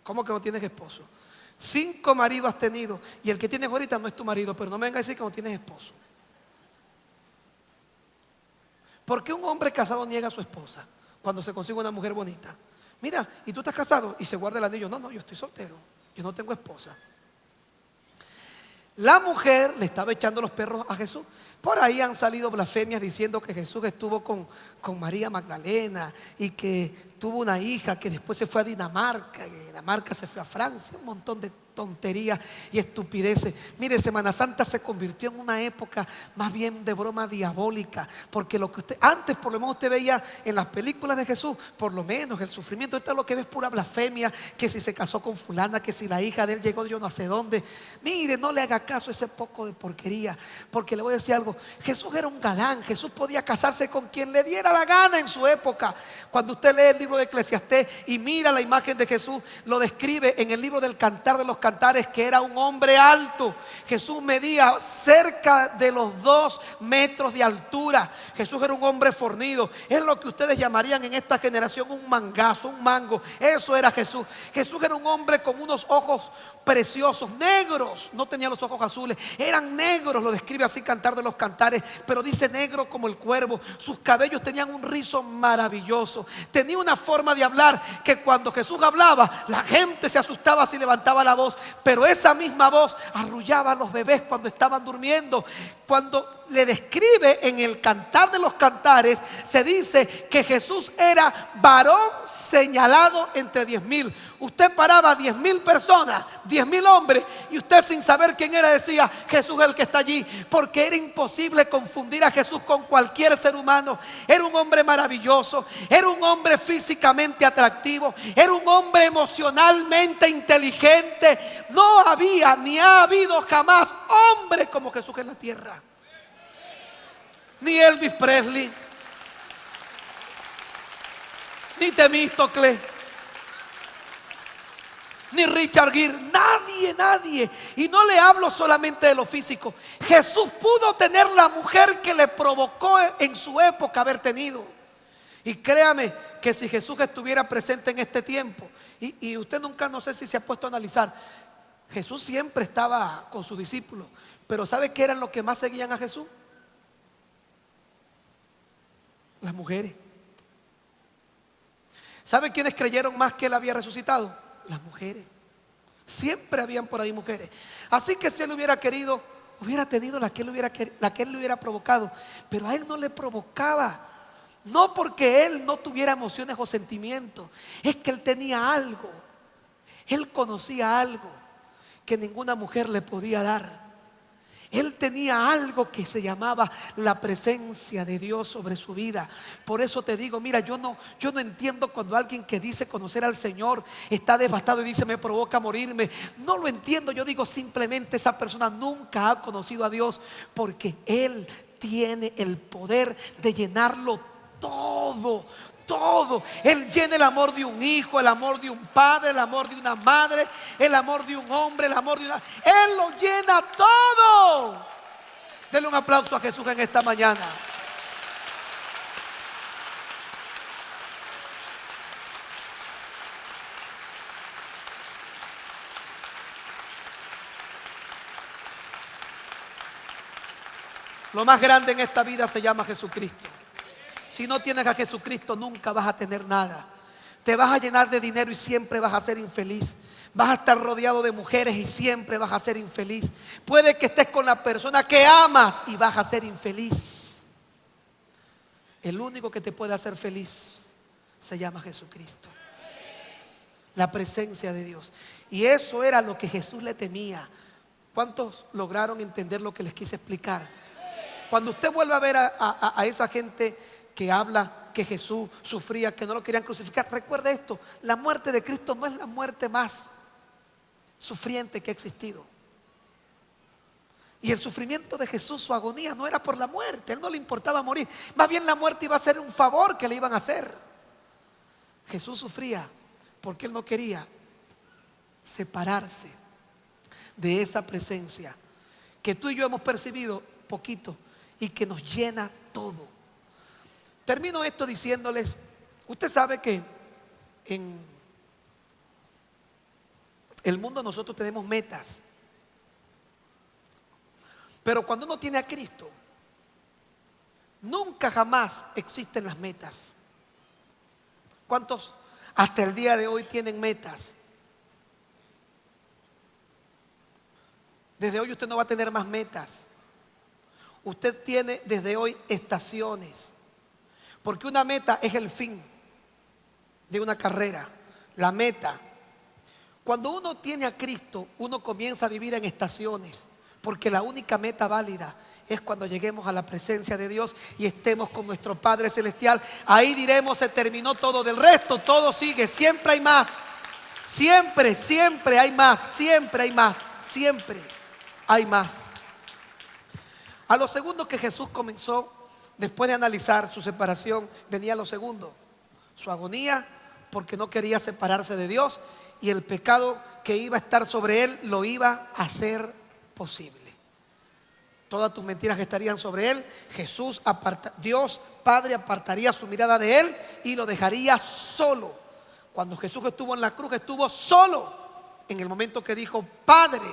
¿cómo que no tienes esposo? 5 maridos has tenido y el que tienes ahorita no es tu marido, pero no me vengas a decir que no tienes esposo. ¿Por qué un hombre casado niega a su esposa cuando se consigue una mujer bonita? Mira, ¿y tú estás casado? Y se guarda el anillo. No, yo estoy soltero, yo no tengo esposa. La mujer le estaba echando los perros a Jesús. Por ahí han salido blasfemias diciendo que Jesús estuvo con María Magdalena y que tuvo una hija que después se fue a Dinamarca y de Dinamarca se fue a Francia. Un montón de tonterías y estupideces. Mire, Semana Santa se convirtió en una época más bien de broma diabólica, porque lo que usted antes por lo menos usted veía en las películas de Jesús, por lo menos el sufrimiento, esto es lo que ves, pura blasfemia, que si se casó con fulana, que si la hija de él llegó de yo no sé dónde. Mire, no le haga caso a ese poco de porquería, porque le voy a decir algo, Jesús era un galán, Jesús podía casarse con quien le diera la gana en su época. Cuando usted lee el libro de Eclesiastés y mira la imagen de Jesús, lo describe en el libro del Cantar de los Cantares, que era un hombre alto. Jesús medía cerca de los 2 metros de altura. Jesús era un hombre fornido. Es lo que ustedes llamarían en esta generación un mangazo, un mango. Eso era Jesús. Jesús era un hombre con unos ojos preciosos, negros. No tenía los ojos azules, eran negros. Lo describe así Cantar de los Cantares, pero dice negro como el cuervo. Sus cabellos tenían un rizo maravilloso. Tenía una forma de hablar que cuando Jesús hablaba, la gente se asustaba si levantaba la voz, pero esa misma voz arrullaba a los bebés cuando estaban durmiendo. Cuando le describe en el Cantar de los Cantares, se dice que Jesús era varón señalado entre 10,000. Usted paraba 10,000 personas, 10,000 hombres, y usted sin saber quién era decía: Jesús es el que está allí, porque era imposible confundir a Jesús con cualquier ser humano. Era un hombre maravilloso, era un hombre físicamente atractivo, era un hombre emocionalmente inteligente. No había ni ha habido jamás hombre como Jesús en la tierra. Ni Elvis Presley, ni Temístocles, ni Richard Gere, nadie. Y no le hablo solamente de lo físico. Jesús pudo tener la mujer que le provocó en su época haber tenido. Y créame que si Jesús estuviera presente en este tiempo, y usted nunca, no sé si se ha puesto a analizar, Jesús siempre estaba con sus discípulos, pero ¿sabe qué eran los que más seguían a Jesús? Las mujeres. ¿Sabe quiénes creyeron más que él había resucitado? Las mujeres. Siempre habían por ahí mujeres. Así que si él hubiera querido, hubiera tenido la que él le hubiera provocado. Pero a él no le provocaba. No porque él no tuviera emociones o sentimientos. Es que él tenía algo. Él conocía algo que ninguna mujer le podía dar. Él tenía algo que se llamaba la presencia de Dios sobre su vida. Por eso te digo, mira, yo no entiendo cuando alguien que dice conocer al Señor está devastado y dice: me provoca morirme. No lo entiendo. Yo digo, simplemente esa persona nunca ha conocido a Dios, porque Él tiene el poder de llenarlo todo. Él llena el amor de un hijo, el amor de un padre, el amor de una madre, el amor de un hombre, el amor de una... Él lo llena todo. Denle un aplauso a Jesús en esta mañana. Lo más grande en esta vida se llama Jesucristo. Si no tienes a Jesucristo, nunca vas a tener nada. Te vas a llenar de dinero y siempre vas a ser infeliz. Vas a estar rodeado de mujeres y siempre vas a ser infeliz. Puede que estés con la persona que amas y vas a ser infeliz. El único que te puede hacer feliz se llama Jesucristo. La presencia de Dios. Y eso era lo que Jesús le temía. ¿Cuántos lograron entender lo que les quise explicar? Cuando usted vuelve a ver a esa gente que habla que Jesús sufría, que no lo querían crucificar, recuerde esto: la muerte de Cristo no es la muerte más sufriente que ha existido. Y el sufrimiento de Jesús, su agonía, no era por la muerte. A él no le importaba morir. Más bien la muerte iba a ser un favor que le iban a hacer. Jesús sufría porque él no quería separarse de esa presencia que tú y yo hemos percibido poquito y que nos llena todo. Termino esto diciéndoles: usted sabe que en el mundo nosotros tenemos metas, pero cuando uno tiene a Cristo, nunca jamás existen las metas. ¿Cuántos hasta el día de hoy tienen metas? Desde hoy usted no va a tener más metas. Usted tiene desde hoy estaciones. Porque una meta es el fin de una carrera. La meta. Cuando uno tiene a Cristo, uno comienza a vivir en estaciones. Porque la única meta válida es cuando lleguemos a la presencia de Dios y estemos con nuestro Padre Celestial. Ahí diremos: se terminó todo. Del resto todo sigue. Siempre hay más. Siempre hay más. Siempre hay más. Siempre hay más. A lo segundo que Jesús comenzó, después de analizar su separación, venía lo segundo: su agonía, porque no quería separarse de Dios, y el pecado que iba a estar sobre él lo iba a hacer posible. Todas tus mentiras que estarían sobre él, Dios Padre apartaría su mirada de él y lo dejaría solo. Cuando Jesús estuvo en la cruz, estuvo solo. En el momento que dijo: Padre,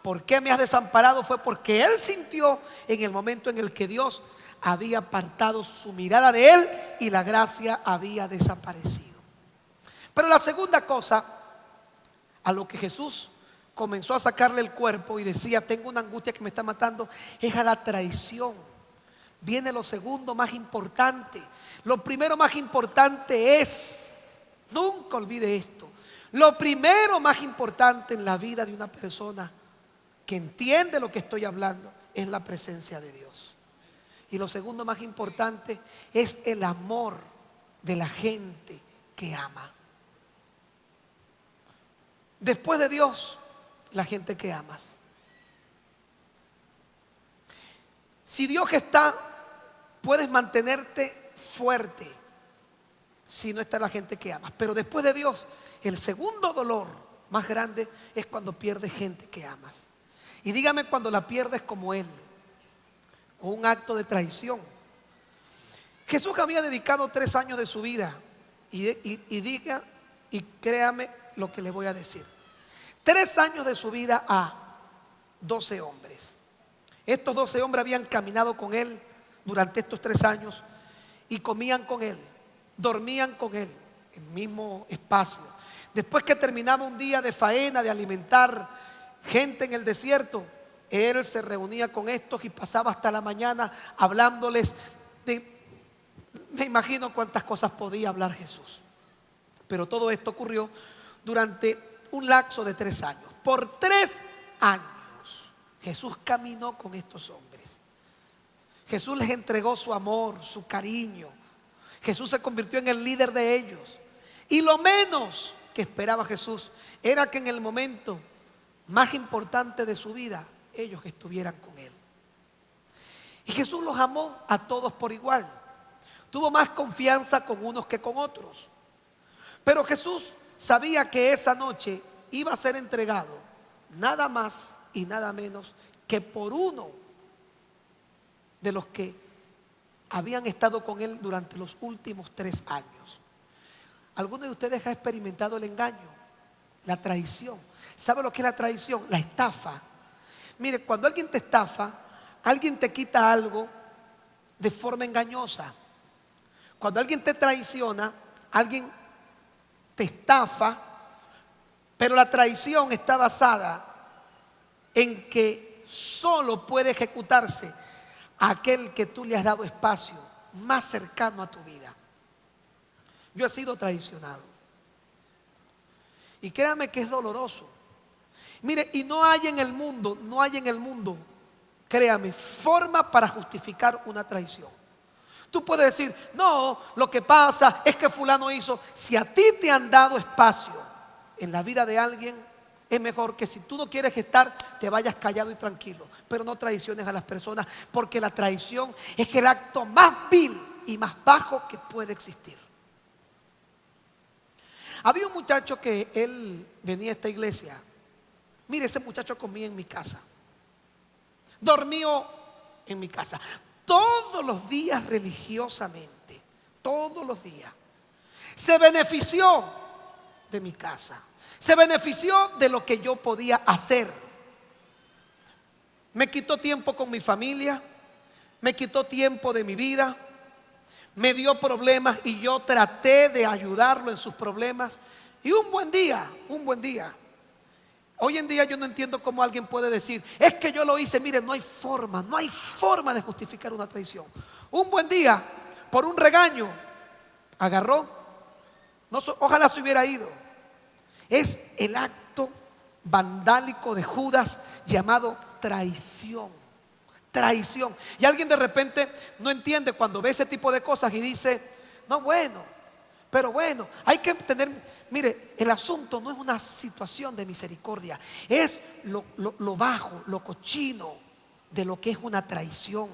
¿por qué me has desamparado? Fue porque él sintió en el momento en el que Dios había apartado su mirada de él y la gracia había desaparecido. Pero la segunda cosa a lo que Jesús comenzó a sacarle el cuerpo y decía: tengo una angustia que me está matando, es a la traición. Viene lo segundo más importante. Lo primero más importante es, nunca olvide esto, lo primero más importante en la vida de una persona que entiende lo que estoy hablando es la presencia de Dios. Y lo segundo más importante es el amor de la gente que ama. Después de Dios, la gente que amas. Si Dios está, puedes mantenerte fuerte si no está la gente que amas. Pero después de Dios, el segundo dolor más grande es cuando pierdes gente que amas. Y dígame cuando la pierdes como Él, con un acto de traición. Jesús había dedicado 3 años de su vida y créame lo que le voy a decir. 3 años de su vida a 12 hombres. Estos 12 hombres habían caminado con Él durante estos 3 años y comían con Él, dormían con Él en el mismo espacio. Después que terminaba un día de faena, de alimentar gente en el desierto, Él se reunía con estos y pasaba hasta la mañana hablándoles de, me imagino cuántas cosas podía hablar Jesús. Pero todo esto ocurrió durante un lapso de 3 años. Por 3 años Jesús caminó con estos hombres. Jesús les entregó su amor, su cariño. Jesús se convirtió en el líder de ellos. Y lo menos que esperaba Jesús era que en el momento más importante de su vida, ellos estuvieran con Él. Y Jesús los amó a todos por igual. Tuvo más confianza con unos que con otros. Pero Jesús sabía que esa noche iba a ser entregado nada más y nada menos que por uno de los que habían estado con Él durante los últimos 3 años. ¿Alguno de ustedes ha experimentado el engaño? La traición. ¿Sabe lo que es la traición? La estafa. Mire, cuando alguien te estafa, alguien te quita algo de forma engañosa. Cuando alguien te traiciona, alguien te estafa, pero la traición está basada en que solo puede ejecutarse aquel que tú le has dado espacio más cercano a tu vida. Yo he sido traicionado y créame que es doloroso. Mire, y no hay en el mundo, créame, forma para justificar una traición. Tú puedes decir: no, lo que pasa es que fulano hizo. Si a ti te han dado espacio en la vida de alguien, es mejor que si tú no quieres estar, te vayas callado y tranquilo. Pero no traiciones a las personas, porque la traición es el acto más vil y más bajo que puede existir. Había un muchacho que él venía a esta iglesia. Mire, ese muchacho comía en mi casa, dormía en mi casa todos los días religiosamente, todos los días. Se benefició de mi casa, se benefició de lo que yo podía hacer. Me quitó tiempo con mi familia, me quitó tiempo de mi vida, me dio problemas y yo traté de ayudarlo en sus problemas. Y un buen día, hoy en día yo no entiendo cómo alguien puede decir: es que yo lo hice. Mire, no hay forma de justificar una traición. Un buen día, por un regaño, agarró, ojalá se hubiera ido. Es el acto vandálico de Judas llamado traición. Traición. Y alguien de repente no entiende cuando ve ese tipo de cosas y dice: no, pero hay que tener. Mire, el asunto no es una situación de misericordia, es lo bajo, lo cochino de lo que es una traición,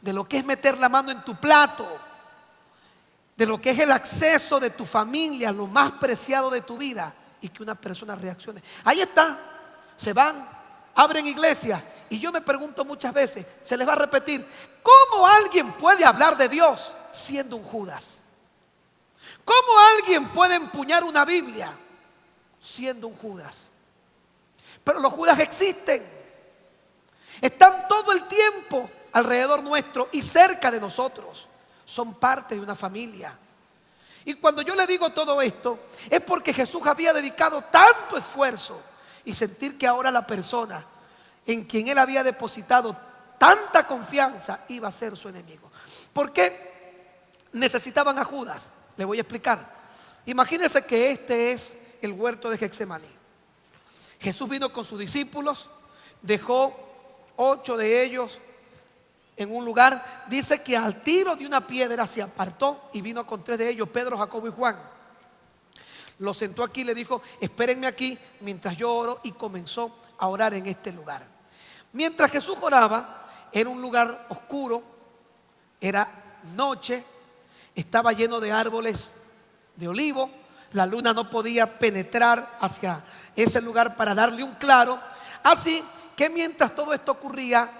de lo que es meter la mano en tu plato, de lo que es el acceso de tu familia, lo más preciado de tu vida, y que una persona reaccione. Ahí está, se van, abren iglesias, y yo me pregunto muchas veces, se les va a repetir: ¿cómo alguien puede hablar de Dios siendo un Judas? ¿Cómo alguien puede empuñar una Biblia siendo un Judas? Pero los Judas existen, están todo el tiempo alrededor nuestro y cerca de nosotros. Son parte de una familia. Y cuando yo le digo todo esto, es porque Jesús había dedicado tanto esfuerzo y sentir que ahora la persona en quien él había depositado tanta confianza iba a ser su enemigo. ¿Por qué necesitaban a Judas? Le voy a explicar. Imagínense que este es el huerto de Getsemaní. Jesús vino con sus discípulos, dejó 8 de ellos en un lugar. Dice que al tiro de una piedra se apartó y vino con 3 de ellos, Pedro, Jacobo y Juan. Lo sentó aquí y le dijo: espérenme aquí mientras yo oro, y comenzó a orar en este lugar. Mientras Jesús oraba, era un lugar oscuro, era noche, estaba lleno de árboles de olivo, la luna no podía penetrar hacia ese lugar para darle un claro. Así que mientras todo esto ocurría,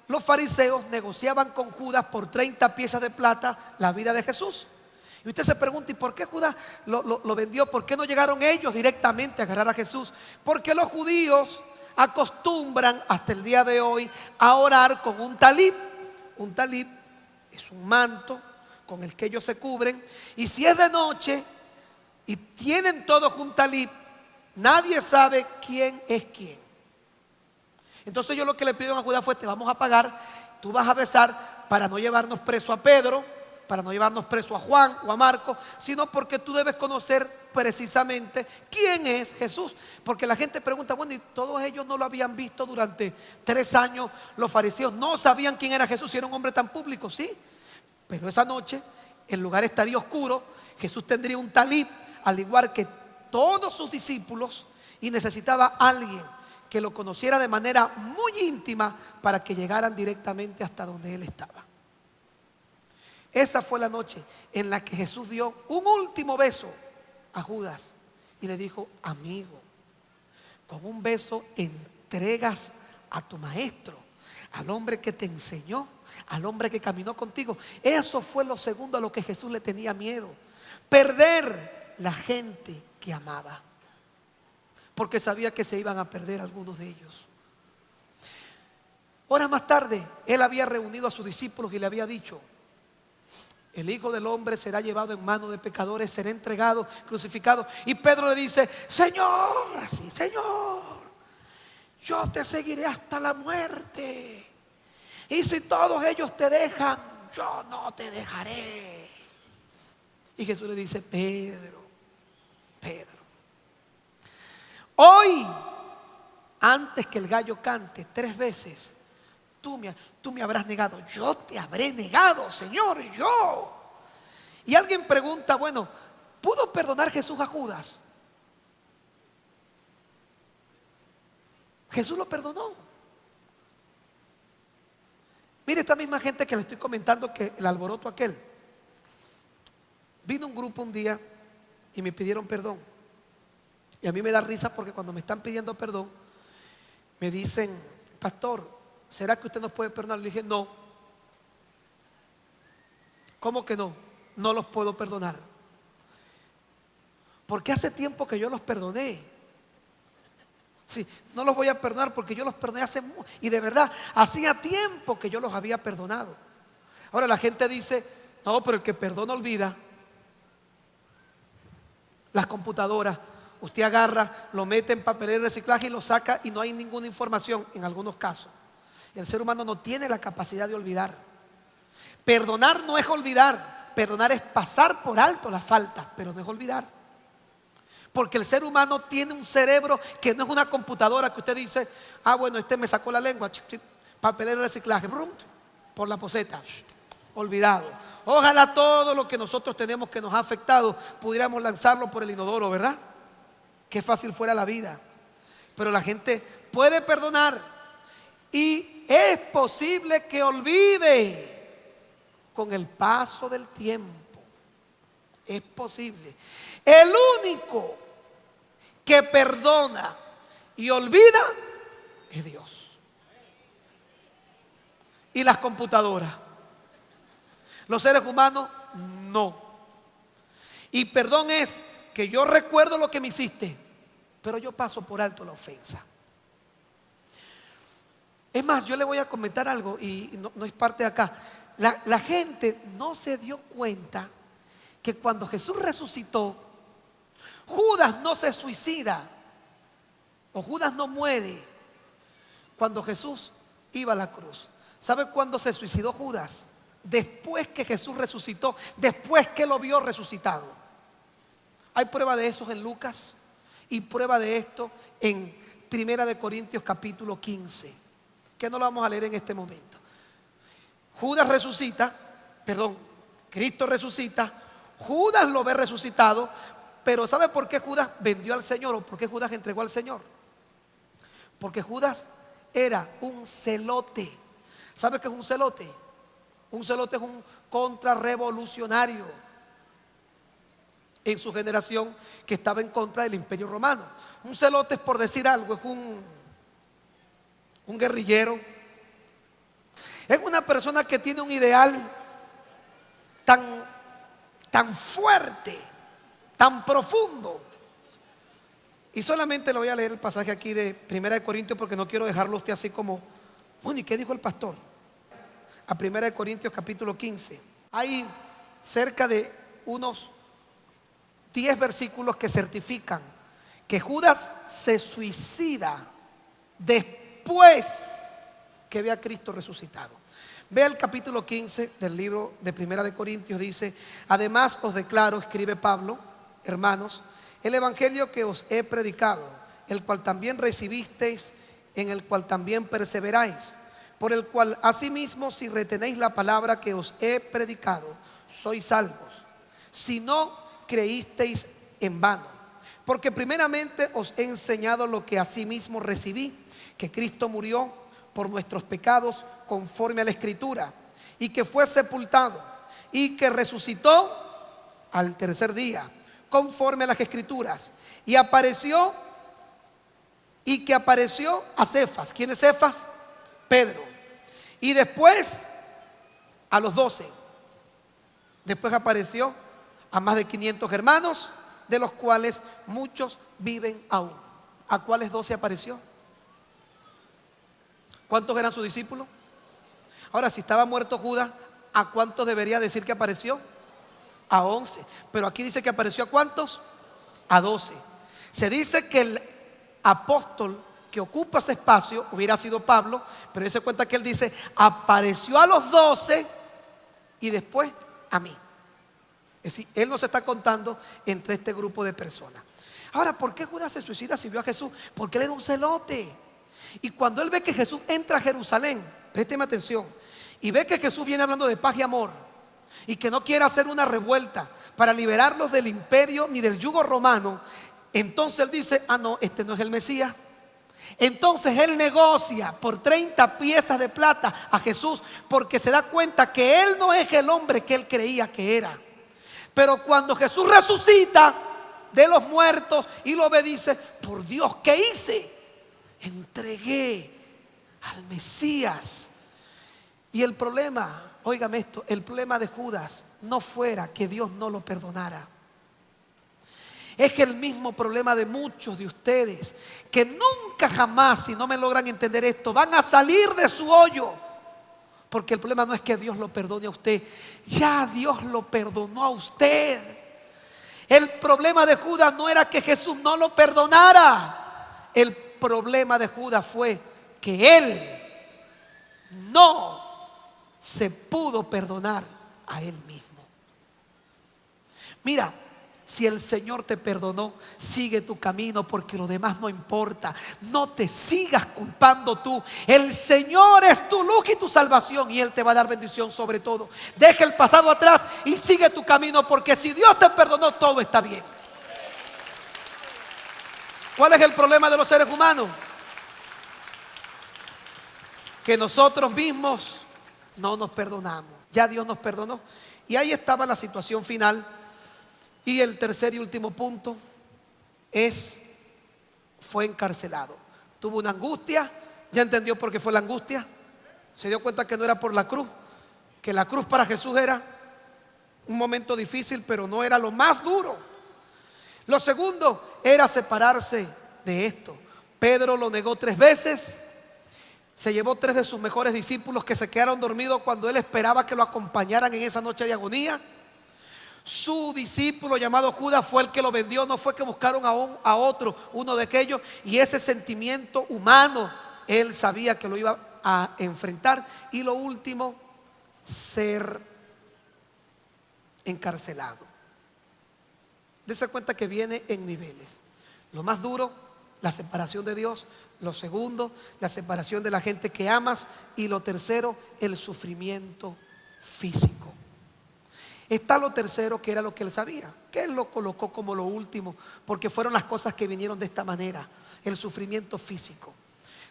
los fariseos negociaban con Judas por 30 piezas de plata la vida de Jesús. Y usted se pregunta: ¿y por qué Judas lo vendió? ¿Por qué no llegaron ellos directamente a agarrar a Jesús? Porque los judíos acostumbran hasta el día de hoy a orar con un talib. Un talib es un manto con el que ellos se cubren, y si es de noche y tienen todos un talib, nadie sabe quién es quién. Entonces yo lo que le pidieron a Judas fue: te vamos a pagar, tú vas a besar para no llevarnos preso a Pedro, para no llevarnos preso a Juan o a Marcos, sino porque tú debes conocer precisamente quién es Jesús. Porque la gente pregunta: bueno, ¿y todos ellos no lo habían visto durante 3 años? Los fariseos no sabían quién era Jesús, si era un hombre tan público. Sí, pero esa noche el lugar estaría oscuro, Jesús tendría un talib, al igual que todos sus discípulos, y necesitaba a alguien que lo conociera de manera muy íntima para que llegaran directamente hasta donde él estaba. Esa fue la noche en la que Jesús dio un último beso a Judas y le dijo: amigo, con un beso entregas a tu maestro, al hombre que te enseñó, al hombre que caminó contigo. Eso fue lo segundo a lo que Jesús le tenía miedo: perder la gente que amaba, porque sabía que se iban a perder algunos de ellos. Horas más tarde, él había reunido a sus discípulos y le había dicho: el Hijo del Hombre será llevado en manos de pecadores, será entregado, crucificado. Y Pedro le dice: Señor, así, Señor, yo te seguiré hasta la muerte. Y si todos ellos te dejan, yo no te dejaré. Y Jesús le dice: Pedro, hoy, antes que el gallo cante 3 veces, tú me habrás negado. Yo te habré negado, Señor, yo. Y alguien pregunta: bueno, ¿pudo perdonar Jesús a Judas? Jesús lo perdonó. Mire, esta misma gente que le estoy comentando, que el alboroto aquel, vino un grupo un día y me pidieron perdón. Y a mí me da risa porque cuando me están pidiendo perdón me dicen: pastor, ¿será que usted nos puede perdonar? Le dije: no. ¿Cómo que no? No los puedo perdonar, porque hace tiempo que yo los perdoné. Sí, no los voy a perdonar porque yo los perdoné hace mucho, y de verdad hacía tiempo que yo los había perdonado. Ahora la gente dice: no, pero el que perdona olvida. Las computadoras, usted agarra, lo mete en papelera de reciclaje y lo saca y no hay ninguna información en algunos casos. El ser humano no tiene la capacidad de olvidar. Perdonar no es olvidar, perdonar es pasar por alto la falta, pero no es olvidar. Porque el ser humano tiene un cerebro que no es una computadora que usted dice: ah, bueno, este me sacó la lengua, papelera de reciclaje, brum, por la poseta, olvidado. Ojalá todo lo que nosotros tenemos que nos ha afectado pudiéramos lanzarlo por el inodoro, ¿verdad? Qué fácil fuera la vida. Pero la gente puede perdonar y es posible que olvide con el paso del tiempo. Es posible. El único que perdona y olvida es Dios. Y las computadoras, los seres humanos, no. Y perdón es que yo recuerdo lo que me hiciste, pero yo paso por alto la ofensa. Es más, yo le voy a comentar algo y no es parte de acá. La gente no se dio cuenta que cuando Jesús resucitó, Judas no se suicida o Judas no muere cuando Jesús iba a la cruz. ¿Sabe cuándo se suicidó Judas? Después que Jesús resucitó, después que lo vio resucitado. Hay prueba de eso en Lucas y prueba de esto en 1 Corintios capítulo 15, que no lo vamos a leer en este momento. Cristo resucita, Judas lo ve resucitado, pero ¿sabe por qué Judas vendió al Señor o por qué Judas entregó al Señor? Porque Judas era un celote. ¿Sabe qué es un celote? Un celote es un contrarrevolucionario en su generación que estaba en contra del Imperio Romano. Un celote, es, por decir algo, es un guerrillero. Es una persona que tiene un ideal tan fuerte, tan profundo. Y solamente le voy a leer el pasaje aquí de 1 Corintios porque no quiero dejarlo usted así como, bueno, ¿y qué dijo el pastor? A 1 Corintios capítulo 15. Hay cerca de unos 10 versículos que certifican que Judas se suicida después que ve a Cristo resucitado. Vea el capítulo 15 del libro de 1 Corintios, dice: además os declaro, escribe Pablo, hermanos, el evangelio que os he predicado, el cual también recibisteis, en el cual también perseveráis, por el cual asimismo si retenéis la palabra que os he predicado, sois salvos, si no creísteis en vano. Porque primeramente os he enseñado lo que asimismo recibí, que Cristo murió por nuestros pecados conforme a la Escritura, y que fue sepultado, y que resucitó al tercer día conforme a las Escrituras, y que apareció a Cefas. ¿Quién es Cefas? Pedro. Y después a los 12. Después apareció a más de 500 hermanos, de los cuales muchos viven aún. ¿A cuáles 12 apareció? ¿Cuántos eran sus discípulos? Ahora, si estaba muerto Judas, ¿a cuántos debería decir que apareció? A 11. Pero aquí dice que apareció ¿a cuántos? A 12. Se dice que el apóstol que ocupa ese espacio hubiera sido Pablo, pero se cuenta que él dice: apareció a los 12 y después a mí. Es decir, él no se está contando entre este grupo de personas. Ahora, ¿por qué Judas se suicida si vio a Jesús? Porque él era un celote. Y cuando él ve que Jesús entra a Jerusalén, présteme atención, y ve que Jesús viene hablando de paz y amor, y que no quiere hacer una revuelta para liberarlos del imperio ni del yugo romano, entonces él dice: ah, no, este no es el Mesías. Entonces él negocia por 30 piezas de plata a Jesús, porque se da cuenta que él no es el hombre que él creía que era. Pero cuando Jesús resucita de los muertos y lo ve, dice: por Dios, ¿qué hice? Entregué al Mesías. Y el problema, óigame esto, el problema de Judas no fuera que Dios no lo perdonara. Es el mismo problema de muchos de ustedes, que nunca jamás, si no me logran entender esto, van a salir de su hoyo. Porque el problema no es que Dios lo perdone a usted, ya Dios lo perdonó a usted. El problema de Judas no era que Jesús no lo perdonara. El problema de Judas fue que él no se pudo perdonar a él mismo. Mira, si el Señor te perdonó, sigue tu camino, porque lo demás no importa. No te sigas culpando tú. El Señor es tu luz y tu salvación, y Él te va a dar bendición sobre todo. Deja el pasado atrás y sigue tu camino, porque si Dios te perdonó, todo está bien. ¿Cuál es el problema de los seres humanos? Que nosotros mismos no nos perdonamos. Ya Dios nos perdonó. Y ahí estaba la situación final. Y el tercer y último punto fue encarcelado. Tuvo una angustia. Ya entendió por qué fue la angustia. Se dio cuenta que no era por la cruz, que la cruz para Jesús era un momento difícil, pero no era lo más duro. Lo segundo era separarse de esto. Pedro lo negó 3 veces. Se llevó 3 de sus mejores discípulos, que se quedaron dormidos cuando él esperaba que lo acompañaran en esa noche de agonía. Su discípulo llamado Judas fue el que lo vendió, no fue que buscaron a otro, uno de aquellos. Y ese sentimiento humano, él sabía que lo iba a enfrentar. Y lo último, ser encarcelado. Dese cuenta que viene en niveles. Lo más duro, la separación de Dios. Lo segundo, la separación de la gente que amas. Y lo tercero, el sufrimiento físico. Está lo tercero, que era lo que él sabía, que él lo colocó como lo último, porque fueron las cosas que vinieron de esta manera, el sufrimiento físico.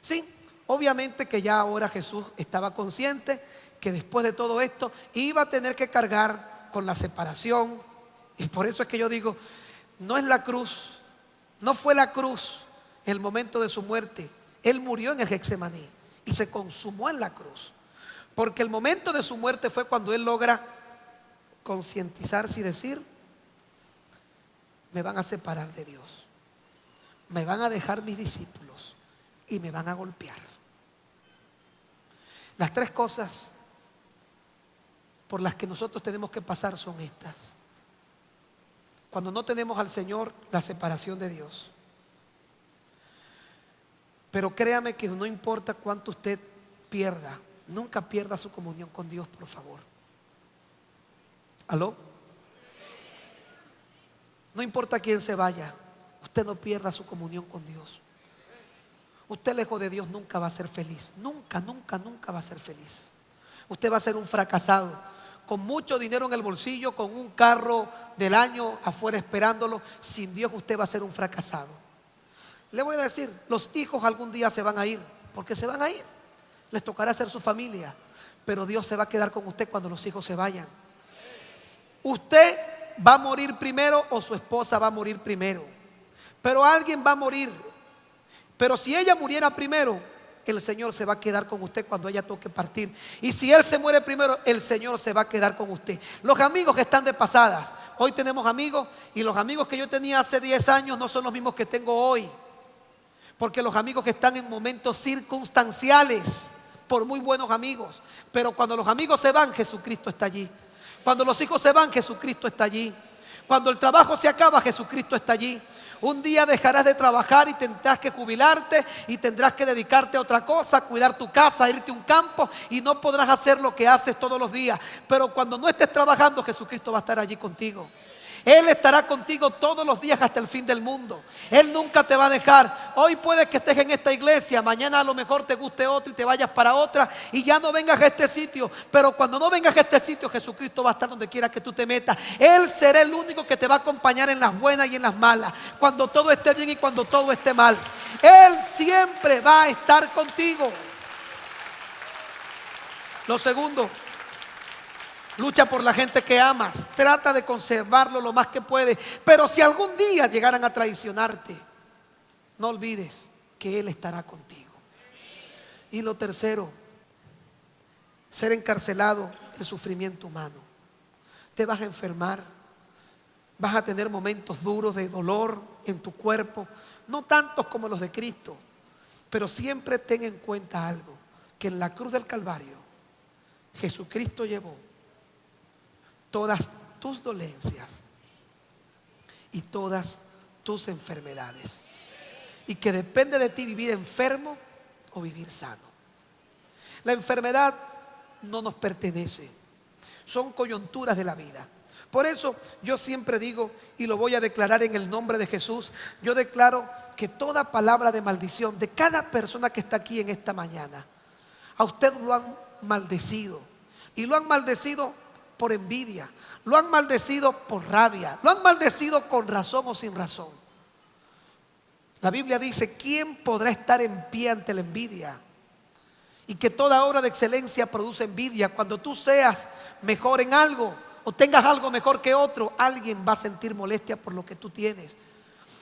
Sí, obviamente que ya ahora Jesús estaba consciente que después de todo esto iba a tener que cargar con la separación. Y por eso es que yo digo, no es la cruz, no fue la cruz el momento de su muerte. Él murió en el Getsemaní y se consumó en la cruz, porque el momento de su muerte fue cuando él logra concientizarse y decir: me van a separar de Dios, me van a dejar mis discípulos y me van a golpear. Las tres cosas por las que nosotros tenemos que pasar son estas. Cuando no tenemos al Señor, la separación de Dios. Pero créame que no importa cuánto usted pierda, nunca pierda su comunión con Dios, por favor. ¿Aló? No importa quién se vaya, usted no pierda su comunión con Dios. Usted lejos de Dios nunca va a ser feliz. Nunca, nunca, nunca va a ser feliz. Usted va a ser un fracasado, con mucho dinero en el bolsillo, con un carro del año afuera esperándolo. Sin Dios usted va a ser un fracasado. Le voy a decir, los hijos algún día se van a ir, porque se van a ir. Les tocará hacer su familia, pero Dios se va a quedar con usted cuando los hijos se vayan. Usted va a morir primero o su esposa va a morir primero, pero alguien va a morir. Pero si ella muriera primero, el Señor se va a quedar con usted cuando ella toque partir. Y si él se muere primero, el Señor se va a quedar con usted. Los amigos que están de pasadas, hoy tenemos amigos, y los amigos que yo tenía hace 10 años no son los mismos que tengo hoy, porque los amigos que están en momentos circunstanciales, por muy buenos amigos, pero cuando los amigos se van, Jesucristo está allí. Cuando los hijos se van, Jesucristo está allí. Cuando el trabajo se acaba, Jesucristo está allí. Un día dejarás de trabajar y tendrás que jubilarte y tendrás que dedicarte a otra cosa, cuidar tu casa, irte a un campo, y no podrás hacer lo que haces todos los días. Pero cuando no estés trabajando, Jesucristo va a estar allí contigo. Él estará contigo todos los días hasta el fin del mundo. Él nunca te va a dejar. Hoy puede que estés en esta iglesia, mañana a lo mejor te guste otro y te vayas para otra y ya no vengas a este sitio. Pero cuando no vengas a este sitio, Jesucristo va a estar donde quiera que tú te metas. Él será el único que te va a acompañar en las buenas y en las malas, cuando todo esté bien y cuando todo esté mal. Él siempre va a estar contigo. Lo segundo, lucha por la gente que amas. Trata de conservarlo lo más que puedes. Pero si algún día llegaran a traicionarte, no olvides que Él estará contigo. Y lo tercero, ser encarcelado del sufrimiento humano. Te vas a enfermar, vas a tener momentos duros de dolor en tu cuerpo, no tantos como los de Cristo, pero siempre ten en cuenta algo, que en la cruz del Calvario Jesucristo llevó todas tus dolencias y todas tus enfermedades, y que depende de ti vivir enfermo o vivir sano. La enfermedad no nos pertenece, son coyunturas de la vida. Por eso yo siempre digo, y lo voy a declarar en el nombre de Jesús, yo declaro que toda palabra de maldición de cada persona que está aquí en esta mañana, a usted lo han maldecido, y lo han maldecido por envidia, lo han maldecido por rabia, lo han maldecido con razón o sin razón. La Biblia dice: ¿quién podrá estar en pie ante la envidia? Y que toda obra de excelencia produce envidia. Cuando tú seas mejor en algo o tengas algo mejor que otro, alguien va a sentir molestia por lo que tú tienes,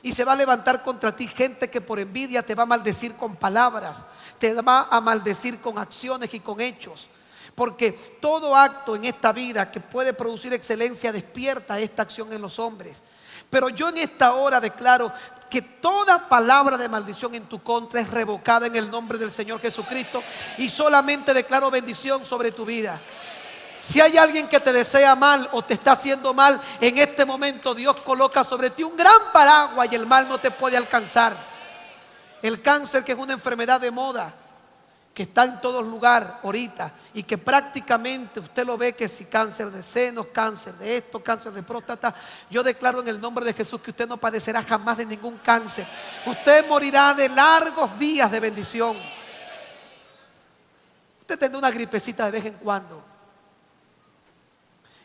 y se va a levantar contra ti gente que por envidia te va a maldecir con palabras, te va a maldecir con acciones y con hechos. Porque todo acto en esta vida que puede producir excelencia despierta esta acción en los hombres. Pero yo en esta hora declaro que toda palabra de maldición en tu contra es revocada en el nombre del Señor Jesucristo, y solamente declaro bendición sobre tu vida. Si hay alguien que te desea mal o te está haciendo mal, en este momento Dios coloca sobre ti un gran paraguas y el mal no te puede alcanzar. El cáncer, que es una enfermedad de moda, que está en todos lugares ahorita y que prácticamente usted lo ve, que si cáncer de senos, cáncer de esto, cáncer de próstata, yo declaro en el nombre de Jesús que usted no padecerá jamás de ningún cáncer. Usted morirá de largos días de bendición. Usted tendrá una gripecita de vez en cuando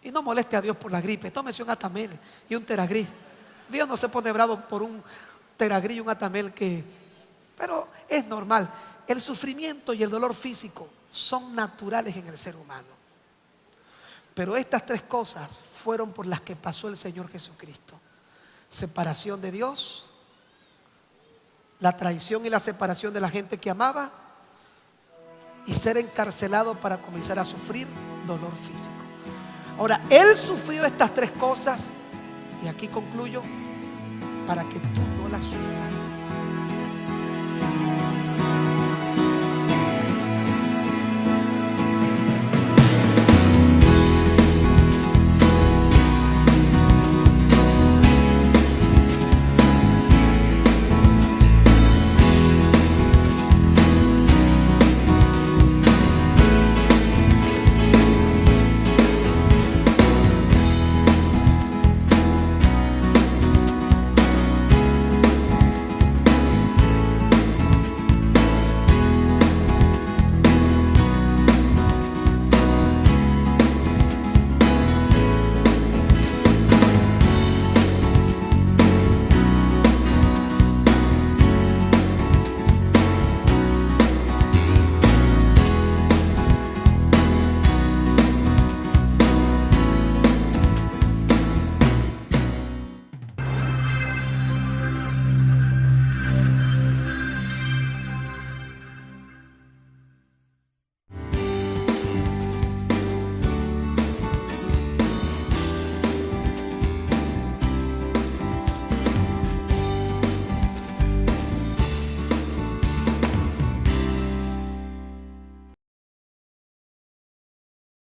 y no moleste a Dios por la gripe. Tómese un Atamel y un Teragris. Dios no se pone bravo por un Teragris y un Atamel, pero es normal. El sufrimiento y el dolor físico son naturales en el ser humano. Pero estas tres cosas fueron por las que pasó el Señor Jesucristo: separación de Dios, la traición y la separación de la gente que amaba, y ser encarcelado para comenzar a sufrir dolor físico. Ahora, Él sufrió estas tres cosas, y aquí concluyo, para que tú no las sufras.